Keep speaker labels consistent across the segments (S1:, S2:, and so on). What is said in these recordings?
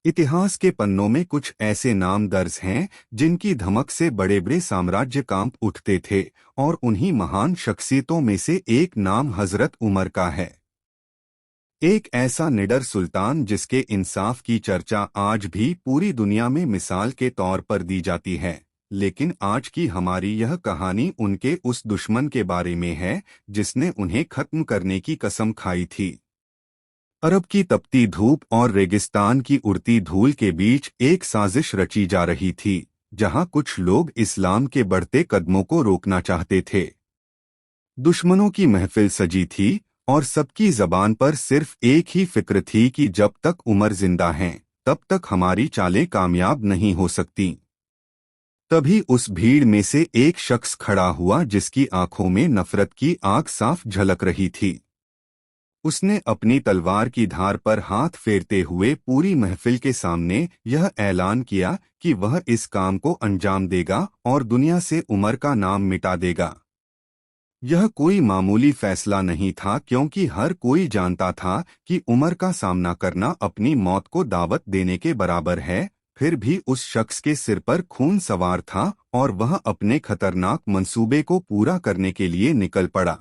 S1: इतिहास के पन्नों में कुछ ऐसे नाम दर्ज हैं जिनकी धमक से बड़े बड़े साम्राज्य कांप उठते थे, और उन्हीं महान शख्सियतों में से एक नाम हजरत उमर का है। एक ऐसा निडर सुल्तान जिसके इंसाफ की चर्चा आज भी पूरी दुनिया में मिसाल के तौर पर दी जाती है। लेकिन आज की हमारी यह कहानी उनके उस दुश्मन के बारे में है जिसने उन्हें खत्म करने की कसम खाई थी। अरब की तपती धूप और रेगिस्तान की उड़ती धूल के बीच एक साजिश रची जा रही थी, जहां कुछ लोग इस्लाम के बढ़ते कदमों को रोकना चाहते थे। दुश्मनों की महफिल सजी थी और सबकी जबान पर सिर्फ एक ही फिक्र थी कि जब तक उमर जिंदा हैं, तब तक हमारी चालें कामयाब नहीं हो सकती। तभी उस भीड़ में से एक शख्स खड़ा हुआ जिसकी आंखों में नफरत की आग साफ झलक रही थी। उसने अपनी तलवार की धार पर हाथ फेरते हुए पूरी महफिल के सामने यह ऐलान किया कि वह इस काम को अंजाम देगा और दुनिया से उमर का नाम मिटा देगा। यह कोई मामूली फैसला नहीं था, क्योंकि हर कोई जानता था कि उमर का सामना करना अपनी मौत को दावत देने के बराबर है। फिर भी उस शख्स के सिर पर खून सवार था और वह अपने खतरनाक मंसूबे को पूरा करने के लिए निकल पड़ा।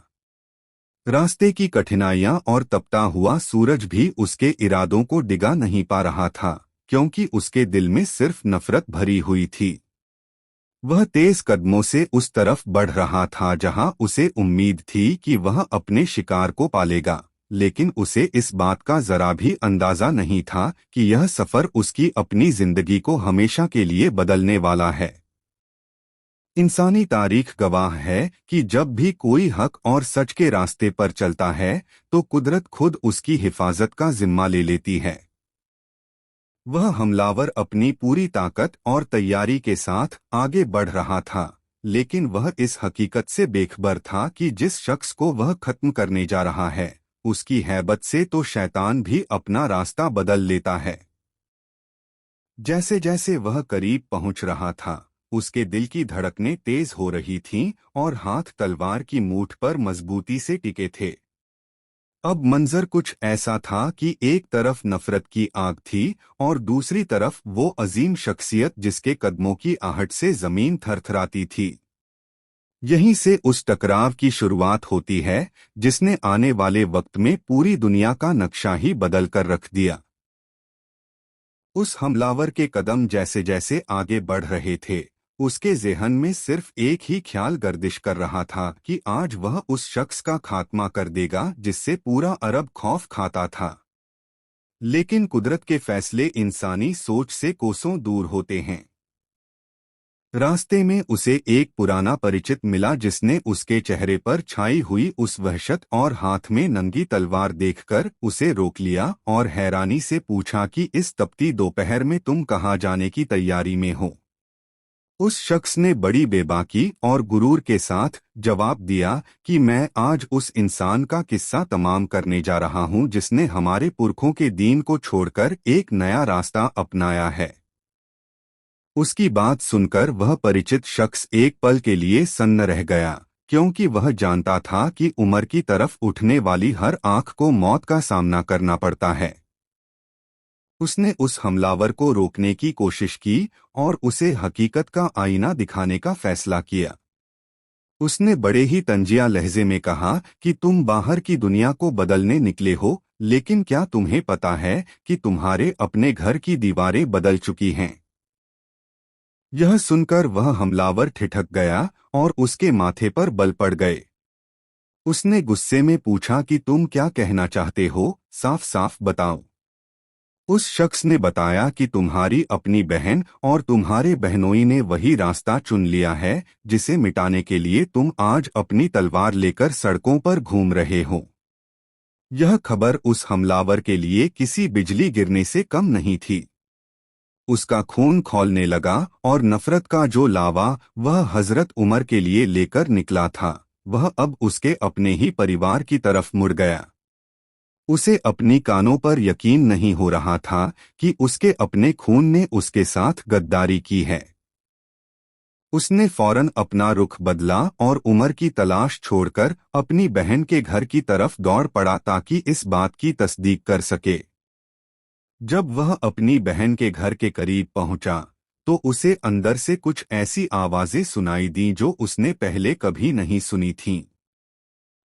S1: रास्ते की कठिनाइयां और तपता हुआ सूरज भी उसके इरादों को डिगा नहीं पा रहा था, क्योंकि उसके दिल में सिर्फ नफरत भरी हुई थी। वह तेज कदमों से उस तरफ बढ़ रहा था जहां उसे उम्मीद थी कि वह अपने शिकार को पालेगा, लेकिन उसे इस बात का जरा भी अंदाजा नहीं था कि यह सफर उसकी अपनी जिंदगी को हमेशा के लिए बदलने वाला है। इंसानी तारीख गवाह है कि जब भी कोई हक और सच के रास्ते पर चलता है तो कुदरत खुद उसकी हिफाजत का जिम्मा ले लेती है। वह हमलावर अपनी पूरी ताकत और तैयारी के साथ आगे बढ़ रहा था, लेकिन वह इस हकीकत से बेखबर था कि जिस शख्स को वह खत्म करने जा रहा है, उसकी हैबत से तो शैतान भी अपना रास्ता बदल लेता है। जैसे जैसे वह करीब पहुंच रहा था, उसके दिल की धड़कनें तेज हो रही थीं और हाथ तलवार की मूठ पर मजबूती से टिके थे। अब मंजर कुछ ऐसा था कि एक तरफ नफरत की आग थी और दूसरी तरफ वो अजीम शख्सियत जिसके कदमों की आहट से जमीन थरथराती थी। यहीं से उस टकराव की शुरुआत होती है जिसने आने वाले वक्त में पूरी दुनिया का नक्शा ही बदल कर रख दिया। उस हमलावर के कदम जैसे जैसे आगे बढ़ रहे थे, उसके ज़हन में सिर्फ एक ही ख्याल गर्दिश कर रहा था कि आज वह उस शख्स का खात्मा कर देगा जिससे पूरा अरब खौफ खाता था। लेकिन कुदरत के फैसले इंसानी सोच से कोसों दूर होते हैं। रास्ते में उसे एक पुराना परिचित मिला जिसने उसके चेहरे पर छाई हुई उस वहशत और हाथ में नंगी तलवार देखकर उसे रोक लिया और हैरानी से पूछा कि इस तपती दोपहर में तुम कहाँ जाने की तैयारी में हो। उस शख्स ने बड़ी बेबाकी और गुरूर के साथ जवाब दिया कि मैं आज उस इंसान का किस्सा तमाम करने जा रहा हूं जिसने हमारे पुरखों के दीन को छोड़कर एक नया रास्ता अपनाया है। उसकी बात सुनकर वह परिचित शख्स एक पल के लिए सन्न रह गया, क्योंकि वह जानता था कि उमर की तरफ उठने वाली हर आंख को मौत का सामना करना पड़ता है। उसने उस हमलावर को रोकने की कोशिश की और उसे हकीकत का आईना दिखाने का फैसला किया। उसने बड़े ही तंजिया लहजे में कहा कि तुम बाहर की दुनिया को बदलने निकले हो, लेकिन क्या तुम्हें पता है कि तुम्हारे अपने घर की दीवारें बदल चुकी हैं। यह सुनकर वह हमलावर ठिठक गया और उसके माथे पर बल पड़ गए। उसने गुस्से में पूछा कि तुम क्या कहना चाहते हो, साफ साफ बताओ। उस शख्स ने बताया कि तुम्हारी अपनी बहन और तुम्हारे बहनोई ने वही रास्ता चुन लिया है जिसे मिटाने के लिए तुम आज अपनी तलवार लेकर सड़कों पर घूम रहे हो। यह खबर उस हमलावर के लिए किसी बिजली गिरने से कम नहीं थी। उसका खून खौलने लगा और नफरत का जो लावा वह हजरत उमर के लिए लेकर निकला था, वह अब उसके अपने ही परिवार की तरफ मुड़ गया। उसे अपनी कानों पर यकीन नहीं हो रहा था कि उसके अपने खून ने उसके साथ गद्दारी की है। उसने फौरन अपना रुख बदला और उमर की तलाश छोड़कर अपनी बहन के घर की तरफ दौड़ पड़ा ताकि इस बात की तस्दीक कर सके। जब वह अपनी बहन के घर के करीब पहुंचा तो उसे अंदर से कुछ ऐसी आवाजें सुनाई दीं जो उसने पहले कभी नहीं सुनी थीं।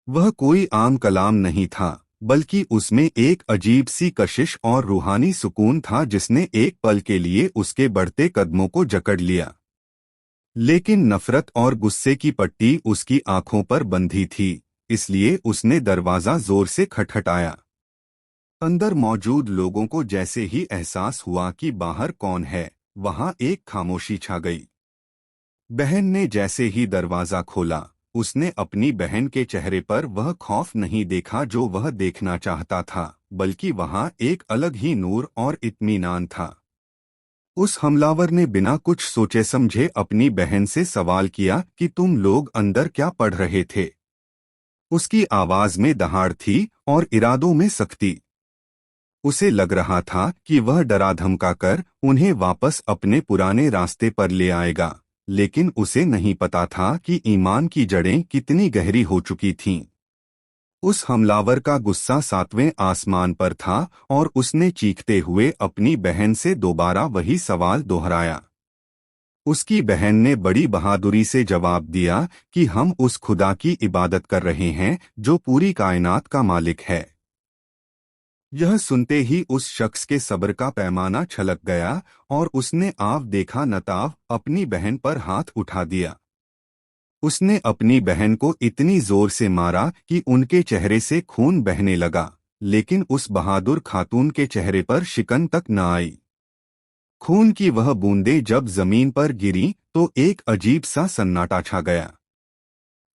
S1: वह कोई आम कलाम नहीं था, बल्कि उसमें एक अजीब सी कशिश और रूहानी सुकून था जिसने एक पल के लिए उसके बढ़ते कदमों को जकड़ लिया। लेकिन नफरत और गुस्से की पट्टी उसकी आंखों पर बंधी थी, इसलिए उसने दरवाजा जोर से खटखटाया। अंदर मौजूद लोगों को जैसे ही एहसास हुआ कि बाहर कौन है, वहां एक खामोशी छा गई। बहन ने जैसे ही दरवाजा खोला, उसने अपनी बहन के चेहरे पर वह खौफ नहीं देखा जो वह देखना चाहता था, बल्कि वहां एक अलग ही नूर और इत्मीनान था। उस हमलावर ने बिना कुछ सोचे समझे अपनी बहन से सवाल किया कि तुम लोग अंदर क्या पढ़ रहे थे। उसकी आवाज में दहाड़ थी और इरादों में सख्ती। उसे लग रहा था कि वह डरा धमका कर उन्हें वापस अपने पुराने रास्ते पर ले आएगा, लेकिन उसे नहीं पता था कि ईमान की जड़ें कितनी गहरी हो चुकी थीं। उस हमलावर का गुस्सा सातवें आसमान पर था और उसने चीखते हुए अपनी बहन से दोबारा वही सवाल दोहराया। उसकी बहन ने बड़ी बहादुरी से जवाब दिया कि हम उस खुदा की इबादत कर रहे हैं जो पूरी कायनात का मालिक है। यह सुनते ही उस शख्स के सब्र का पैमाना छलक गया और उसने आव देखा नताव अपनी बहन पर हाथ उठा दिया। उसने अपनी बहन को इतनी जोर से मारा कि उनके चेहरे से खून बहने लगा, लेकिन उस बहादुर खातून के चेहरे पर शिकन तक न आई। खून की वह बूंदें जब जमीन पर गिरी तो एक अजीब सा सन्नाटा छा गया।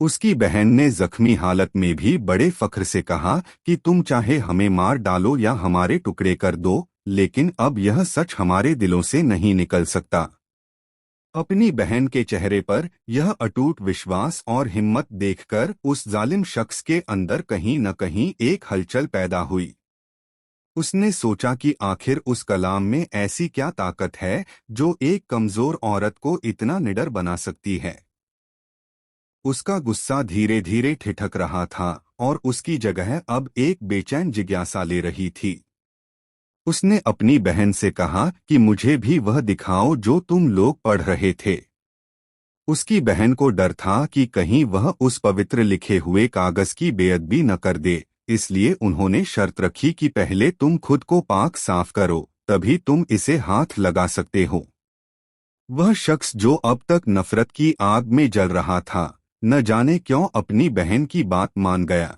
S1: उसकी बहन ने जख्मी हालत में भी बड़े फख्र से कहा कि तुम चाहे हमें मार डालो या हमारे टुकड़े कर दो, लेकिन अब यह सच हमारे दिलों से नहीं निकल सकता। अपनी बहन के चेहरे पर यह अटूट विश्वास और हिम्मत देखकर उस जालिम शख्स के अंदर कहीं न कहीं एक हलचल पैदा हुई। उसने सोचा कि आखिर उस कलाम में ऐसी क्या ताकत है जो एक कमजोर औरत को इतना निडर बना सकती है। उसका गुस्सा धीरे धीरे ठिठक रहा था और उसकी जगह अब एक बेचैन जिज्ञासा ले रही थी। उसने अपनी बहन से कहा कि मुझे भी वह दिखाओ जो तुम लोग पढ़ रहे थे। उसकी बहन को डर था कि कहीं वह उस पवित्र लिखे हुए कागज की बेअदबी न कर दे, इसलिए उन्होंने शर्त रखी कि पहले तुम खुद को पाक साफ करो, तभी तुम इसे हाथ लगा सकते हो। वह शख्स जो अब तक नफरत की आग में जल रहा था, न जाने क्यों अपनी बहन की बात मान गया।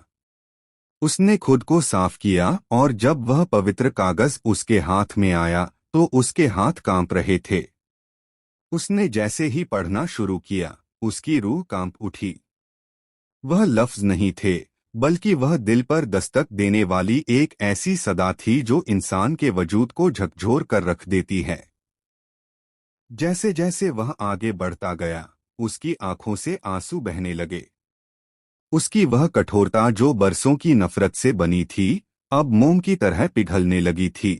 S1: उसने खुद को साफ किया और जब वह पवित्र कागज उसके हाथ में आया तो उसके हाथ कांप रहे थे। उसने जैसे ही पढ़ना शुरू किया, उसकी रूह कांप उठी। वह लफ्ज नहीं थे, बल्कि वह दिल पर दस्तक देने वाली एक ऐसी सदा थी जो इंसान के वजूद को झकझोर कर रख देती है। जैसे जैसे वह आगे बढ़ता गया, उसकी आंखों से आंसू बहने लगे। उसकी वह कठोरता जो बरसों की नफरत से बनी थी, अब मोम की तरह पिघलने लगी थी।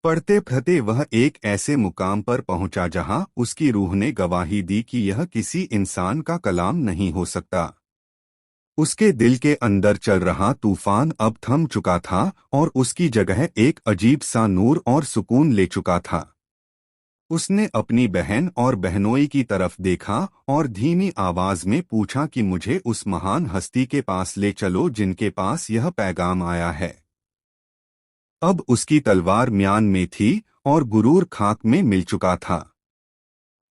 S1: पढ़ते पढ़ते वह एक ऐसे मुकाम पर पहुंचा जहां उसकी रूह ने गवाही दी कि यह किसी इंसान का कलाम नहीं हो सकता। उसके दिल के अंदर चल रहा तूफान अब थम चुका था और उसकी जगह एक अजीब सा नूर और सुकून ले चुका था। उसने अपनी बहन और बहनोई की तरफ देखा और धीमी आवाज में पूछा कि मुझे उस महान हस्ती के पास ले चलो जिनके पास यह पैगाम आया है। अब उसकी तलवार म्यान में थी और गुरूर खाक में मिल चुका था।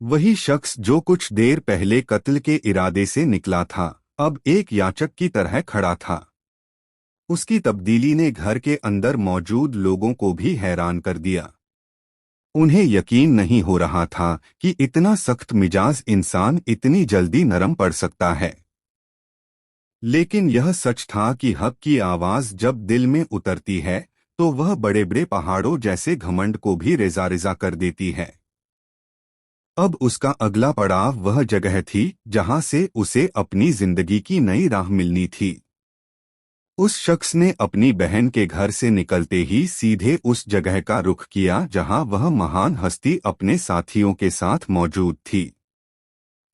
S1: वही शख्स जो कुछ देर पहले कत्ल के इरादे से निकला था, अब एक याचक की तरह खड़ा था। उसकी तब्दीली ने घर के अंदर मौजूद लोगों को भी हैरान कर दिया। उन्हें यकीन नहीं हो रहा था कि इतना सख्त मिजाज इंसान इतनी जल्दी नरम पड़ सकता है। लेकिन यह सच था कि हक की आवाज जब दिल में उतरती है तो वह बड़े बड़े पहाड़ों जैसे घमंड को भी रेजा रेजा कर देती है। अब उसका अगला पड़ाव वह जगह थी जहां से उसे अपनी जिंदगी की नई राह मिलनी थी। उस शख्स ने अपनी बहन के घर से निकलते ही सीधे उस जगह का रुख किया जहां वह महान हस्ती अपने साथियों के साथ मौजूद थी।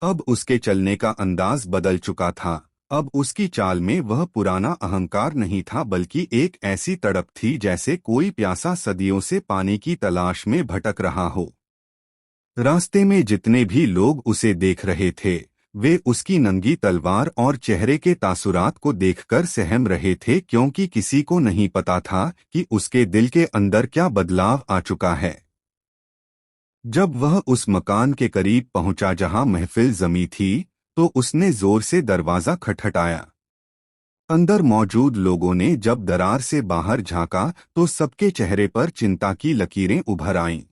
S1: अब उसके चलने का अंदाज बदल चुका था। अब उसकी चाल में वह पुराना अहंकार नहीं था, बल्कि एक ऐसी तड़प थी जैसे कोई प्यासा सदियों से पानी की तलाश में भटक रहा हो। रास्ते में जितने भी लोग उसे देख रहे थे, वे उसकी नंगी तलवार और चेहरे के तासुरात को देखकर सहम रहे थे, क्योंकि किसी को नहीं पता था कि उसके दिल के अंदर क्या बदलाव आ चुका है। जब वह उस मकान के करीब पहुंचा जहां महफिल जमी थी, तो उसने जोर से दरवाजा खटखटाया। अंदर मौजूद लोगों ने जब दरार से बाहर झांका तो सबके चेहरे पर चिंता की लकीरें उभर आईं।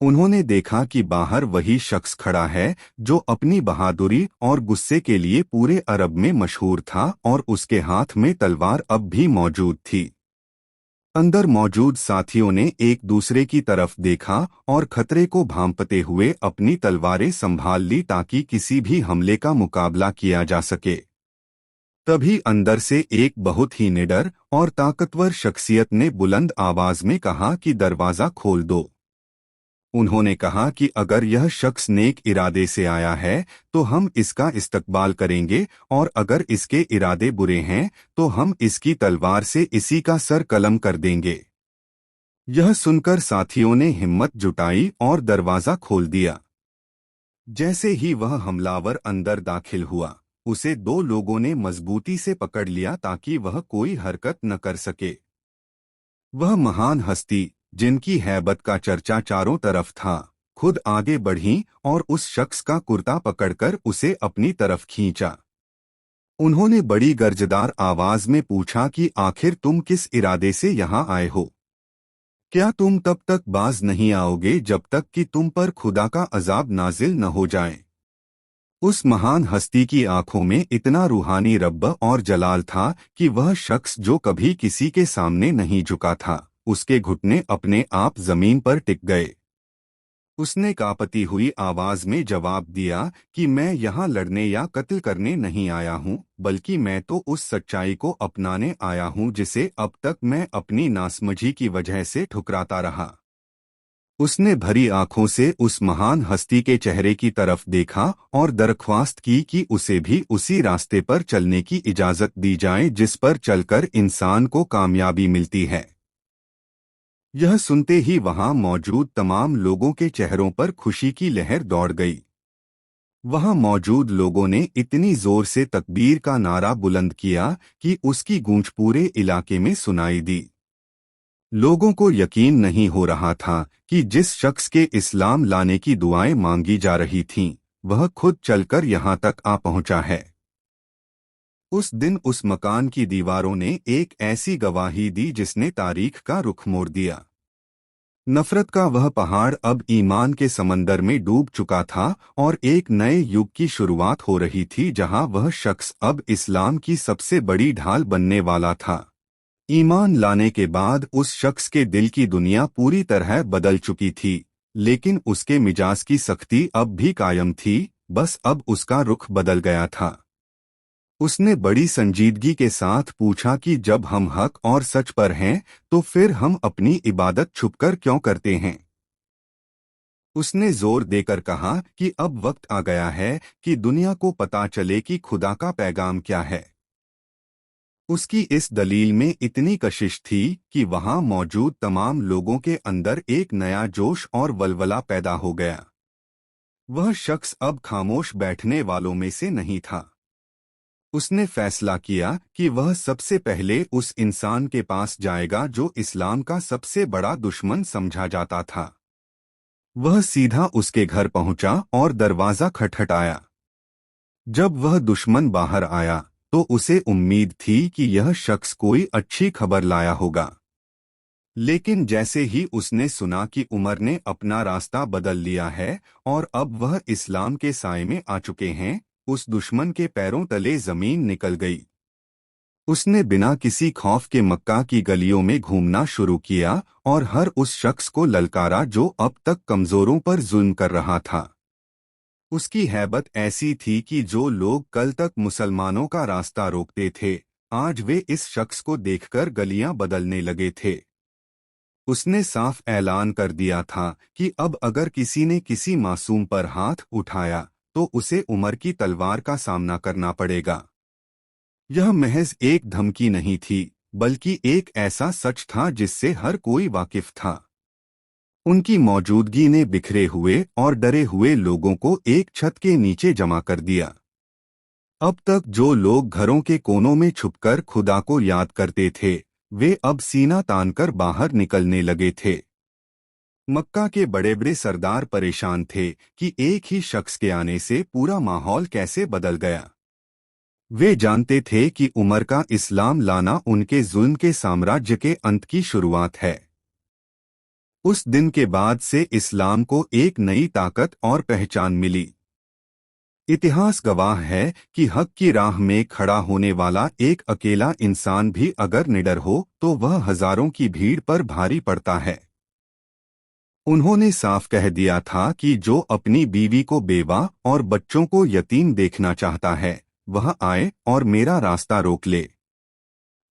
S1: उन्होंने देखा कि बाहर वही शख्स खड़ा है जो अपनी बहादुरी और गुस्से के लिए पूरे अरब में मशहूर था, और उसके हाथ में तलवार अब भी मौजूद थी। अंदर मौजूद साथियों ने एक दूसरे की तरफ देखा और खतरे को भांपते हुए अपनी तलवारें संभाल ली ताकि किसी भी हमले का मुकाबला किया जा सके। तभी अंदर से एक बहुत ही निडर और ताकतवर शख्सियत ने बुलंद आवाज में कहा कि दरवाजा खोल दो। उन्होंने कहा कि अगर यह शख्स नेक इरादे से आया है तो हम इसका इस्तकबाल करेंगे, और अगर इसके इरादे बुरे हैं तो हम इसकी तलवार से इसी का सर कलम कर देंगे। यह सुनकर साथियों ने हिम्मत जुटाई और दरवाजा खोल दिया। जैसे ही वह हमलावर अंदर दाखिल हुआ, उसे दो लोगों ने मजबूती से पकड़ लिया ताकि वह कोई हरकत न कर सके। वह महान हस्ती, जिनकी हैबत का चर्चा चारों तरफ था, खुद आगे बढ़ी और उस शख्स का कुर्ता पकड़कर उसे अपनी तरफ खींचा। उन्होंने बड़ी गर्जदार आवाज में पूछा कि आखिर तुम किस इरादे से यहाँ आए हो? क्या तुम तब तक बाज नहीं आओगे जब तक कि तुम पर खुदा का अजाब नाजिल न हो जाए? उस महान हस्ती की आंखों में इतना रूहानी रब्ब और जलाल था कि वह शख्स जो कभी किसी के सामने नहीं झुका था, उसके घुटने अपने आप जमीन पर टिक गए। उसने कांपती हुई आवाज में जवाब दिया कि मैं यहाँ लड़ने या कत्ल करने नहीं आया हूँ, बल्कि मैं तो उस सच्चाई को अपनाने आया हूँ जिसे अब तक मैं अपनी नासमझी की वजह से ठुकराता रहा। उसने भरी आंखों से उस महान हस्ती के चेहरे की तरफ देखा और दरख्वास्त की कि उसे भी उसी रास्ते पर चलने की इजाजत दी जाए जिस पर चलकर इंसान को कामयाबी मिलती है। यह सुनते ही वहां मौजूद तमाम लोगों के चेहरों पर खुशी की लहर दौड़ गई। वहां मौजूद लोगों ने इतनी जोर से तकबीर का नारा बुलंद किया कि उसकी गूंज पूरे इलाके में सुनाई दी। लोगों को यकीन नहीं हो रहा था कि जिस शख्स के इस्लाम लाने की दुआएं मांगी जा रही थीं, वह खुद चलकर यहां तक आ पहुंचा है। उस दिन उस मकान की दीवारों ने एक ऐसी गवाही दी जिसने तारीख का रुख मोड़ दिया। नफरत का वह पहाड़ अब ईमान के समंदर में डूब चुका था और एक नए युग की शुरुआत हो रही थी जहां वह शख्स अब इस्लाम की सबसे बड़ी ढाल बनने वाला था। ईमान लाने के बाद उस शख्स के दिल की दुनिया पूरी तरह बदल चुकी थी, लेकिन उसके मिजाज की सख्ती अब भी कायम थी, बस अब उसका रुख बदल गया था। उसने बड़ी संजीदगी के साथ पूछा कि जब हम हक और सच पर हैं, तो फिर हम अपनी इबादत छुपकर क्यों करते हैं? उसने जोर देकर कहा कि अब वक्त आ गया है कि दुनिया को पता चले कि खुदा का पैगाम क्या है। उसकी इस दलील में इतनी कशिश थी कि वहां मौजूद तमाम लोगों के अंदर एक नया जोश और वलवला पैदा हो गया। वह शख्स अब खामोश बैठने वालों में से नहीं था। उसने फैसला किया कि वह सबसे पहले उस इंसान के पास जाएगा जो इस्लाम का सबसे बड़ा दुश्मन समझा जाता था। वह सीधा उसके घर पहुंचा और दरवाजा खटखटाया। जब वह दुश्मन बाहर आया तो उसे उम्मीद थी कि यह शख्स कोई अच्छी खबर लाया होगा, लेकिन जैसे ही उसने सुना कि उमर ने अपना रास्ता बदल लिया है और अब वह इस्लाम के साए में आ चुके हैं, उस दुश्मन के पैरों तले जमीन निकल गई। उसने बिना किसी खौफ के मक्का की गलियों में घूमना शुरू किया और हर उस शख्स को ललकारा जो अब तक कमजोरों पर जुल्म कर रहा था। उसकी हैबत ऐसी थी कि जो लोग कल तक मुसलमानों का रास्ता रोकते थे, आज वे इस शख्स को देखकर गलियां बदलने लगे थे। उसने साफ ऐलान कर दिया था कि अब अगर किसी ने किसी मासूम पर हाथ उठाया तो उसे उमर की तलवार का सामना करना पड़ेगा। यह महज एक धमकी नहीं थी, बल्कि एक ऐसा सच था जिससे हर कोई वाकिफ था। उनकी मौजूदगी ने बिखरे हुए और डरे हुए लोगों को एक छत के नीचे जमा कर दिया। अब तक जो लोग घरों के कोनों में छुपकर खुदा को याद करते थे, वे अब सीना तानकर बाहर निकलने लगे थे। मक्का के बड़े बड़े सरदार परेशान थे कि एक ही शख्स के आने से पूरा माहौल कैसे बदल गया। वे जानते थे कि उमर का इस्लाम लाना उनके जुल्म के साम्राज्य के अंत की शुरुआत है। उस दिन के बाद से इस्लाम को एक नई ताकत और पहचान मिली। इतिहास गवाह है कि हक की राह में खड़ा होने वाला एक अकेला इंसान भी अगर निडर हो तो वह हजारों की भीड़ पर भारी पड़ता है। उन्होंने साफ कह दिया था कि जो अपनी बीवी को बेवा और बच्चों को यतीम देखना चाहता है, वह आए और मेरा रास्ता रोक ले।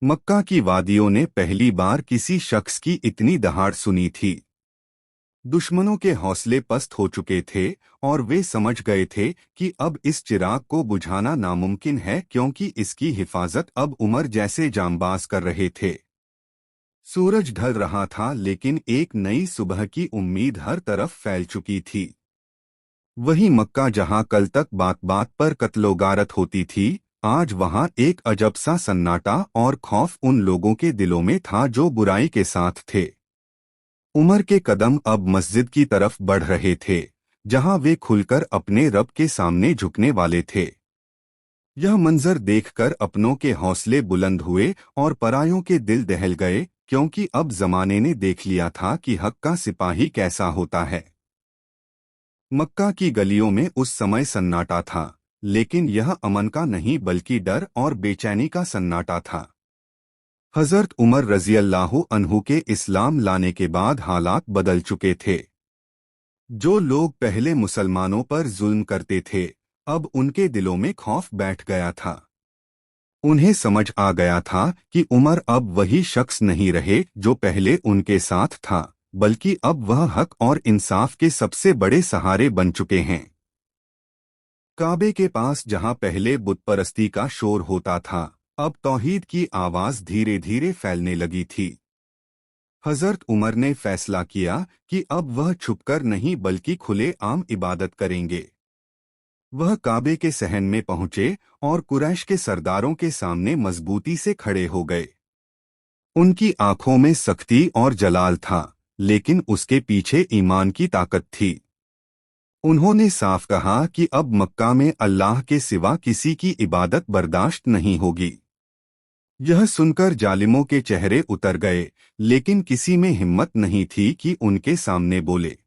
S1: मक्का की वादियों ने पहली बार किसी शख्स की इतनी दहाड़ सुनी थी। दुश्मनों के हौसले पस्त हो चुके थे और वे समझ गए थे कि अब इस चिराग को बुझाना नामुमकिन है, क्योंकि इसकी हिफाजत अब उमर जैसे जांबाज कर रहे थे। सूरज ढल रहा था, लेकिन एक नई सुबह की उम्मीद हर तरफ फैल चुकी थी। वही मक्का जहां कल तक बात बात पर कत्लोगारत होती थी, आज वहां एक अजब सा सन्नाटा और खौफ उन लोगों के दिलों में था जो बुराई के साथ थे। उमर के कदम अब मस्जिद की तरफ बढ़ रहे थे, जहां वे खुलकर अपने रब के सामने झुकने वाले थे। यह मंजर देखकर अपनों के हौसले बुलंद हुए और परायों के दिल दहल गए, क्योंकि अब जमाने ने देख लिया था कि हक का सिपाही कैसा होता है। मक्का की गलियों में उस समय सन्नाटा था, लेकिन यह अमन का नहीं बल्कि डर और बेचैनी का सन्नाटा था। हजरत उमर रज़ियल्लाहु अन्हु के इस्लाम लाने के बाद हालात बदल चुके थे। जो लोग पहले मुसलमानों पर जुल्म करते थे, अब उनके दिलों में खौफ बैठ गया था। उन्हें समझ आ गया था कि उमर अब वही शख्स नहीं रहे जो पहले उनके साथ था, बल्कि अब वह हक और इंसाफ के सबसे बड़े सहारे बन चुके हैं। काबे के पास जहां पहले बुत परस्ती का शोर होता था, अब तौहीद की आवाज धीरे धीरे फैलने लगी थी। हजरत उमर ने फैसला किया कि अब वह छुपकर नहीं बल्कि खुले आम इबादत करेंगे। वह काबे के सहन में पहुंचे और कुरैश के सरदारों के सामने मजबूती से खड़े हो गए। उनकी आंखों में सख्ती और जलाल था, लेकिन उसके पीछे ईमान की ताकत थी। उन्होंने साफ कहा कि अब मक्का में अल्लाह के सिवा किसी की इबादत बर्दाश्त नहीं होगी। यह सुनकर जालिमों के चेहरे उतर गए, लेकिन किसी में हिम्मत नहीं थी कि उनके सामने बोले।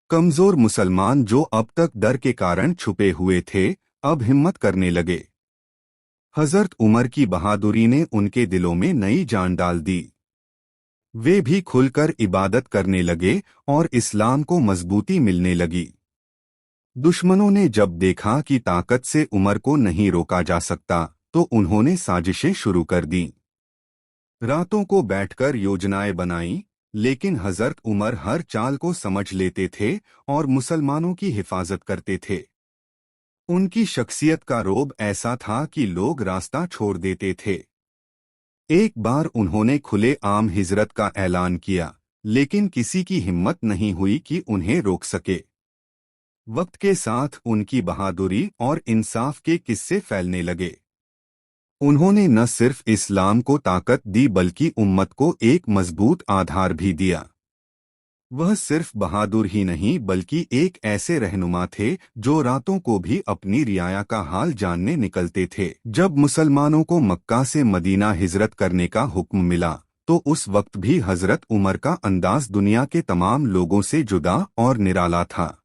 S1: कमजोर मुसलमान जो अब तक डर के कारण छुपे हुए थे, अब हिम्मत करने लगे। हजरत उमर की बहादुरी ने उनके दिलों में नई जान डाल दी। वे भी खुलकर इबादत करने लगे और इस्लाम को मजबूती मिलने लगी। दुश्मनों ने जब देखा कि ताकत से उमर को नहीं रोका जा सकता, तो उन्होंने साजिशें शुरू कर दीं। रातों को बैठकर योजनाएं बनाईं, लेकिन हजरत उमर हर चाल को समझ लेते थे और मुसलमानों की हिफाजत करते थे। उनकी शख्सियत का रोब ऐसा था कि लोग रास्ता छोड़ देते थे। एक बार उन्होंने खुले आम हिजरत का ऐलान किया, लेकिन किसी की हिम्मत नहीं हुई कि उन्हें रोक सके। वक्त के साथ उनकी बहादुरी और इंसाफ के किस्से फैलने लगे। उन्होंने न सिर्फ इस्लाम को ताकत दी बल्कि उम्मत को एक मजबूत आधार भी दिया। वह सिर्फ बहादुर ही नहीं बल्कि एक ऐसे रहनुमा थे जो रातों को भी अपनी रियाया का हाल जानने निकलते थे। जब मुसलमानों को मक्का से मदीना हिजरत करने का हुक्म मिला, तो उस वक्त भी हजरत उमर का अंदाज दुनिया के तमाम लोगों से जुदा और निराला था।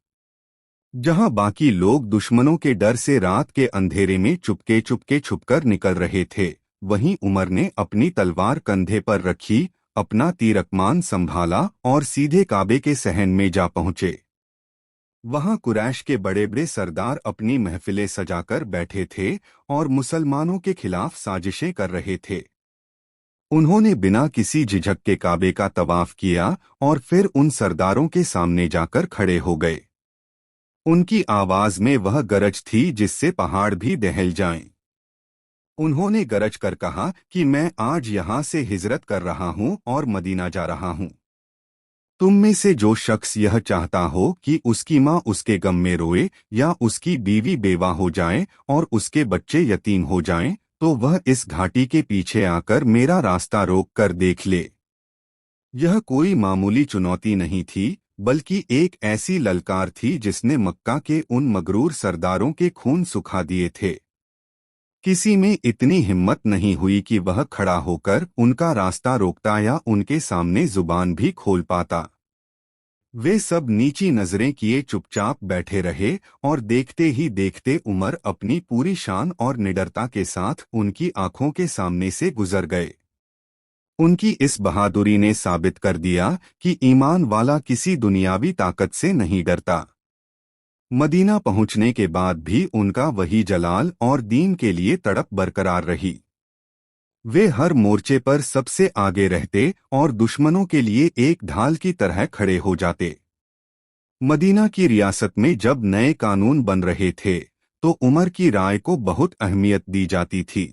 S1: जहां बाकी लोग दुश्मनों के डर से रात के अंधेरे में चुपके चुपके छुपकर निकल रहे थे, वहीं उमर ने अपनी तलवार कंधे पर रखी, अपना तीरकमान संभाला और सीधे काबे के सहन में जा पहुंचे। वहां कुरैश के बड़े बड़े सरदार अपनी महफिलें सजाकर बैठे थे और मुसलमानों के खिलाफ साजिशें कर रहे थे। उन्होंने बिना किसी झिझक के काबे का तवाफ किया और फिर उन सरदारों के सामने जाकर खड़े हो गए। उनकी आवाज में वह गरज थी जिससे पहाड़ भी दहल जाएं। उन्होंने गरज कर कहा कि मैं आज यहाँ से हिजरत कर रहा हूँ और मदीना जा रहा हूँ। तुम में से जो शख्स यह चाहता हो कि उसकी माँ उसके गम में रोए या उसकी बीवी बेवा हो जाए और उसके बच्चे यतीम हो जाएं, तो वह इस घाटी के पीछे आकर मेरा रास्ता रोक कर देख ले। यह कोई मामूली चुनौती नहीं थी, बल्कि एक ऐसी ललकार थी जिसने मक्का के उन मगरूर सरदारों के खून सुखा दिए थे। किसी में इतनी हिम्मत नहीं हुई कि वह खड़ा होकर उनका रास्ता रोकता या उनके सामने जुबान भी खोल पाता। वे सब नीची नजरें किए चुपचाप बैठे रहे और देखते ही देखते उमर अपनी पूरी शान और निडरता के साथ उनकी आंखों के सामने से गुजर गए। उनकी इस बहादुरी ने साबित कर दिया कि ईमान वाला किसी दुनियावी ताकत से नहीं डरता। मदीना पहुंचने के बाद भी उनका वही जलाल और दीन के लिए तड़प बरकरार रही। वे हर मोर्चे पर सबसे आगे रहते और दुश्मनों के लिए एक ढाल की तरह खड़े हो जाते। मदीना की रियासत में जब नए कानून बन रहे थे, तो उमर की राय को बहुत अहमियत दी जाती थी।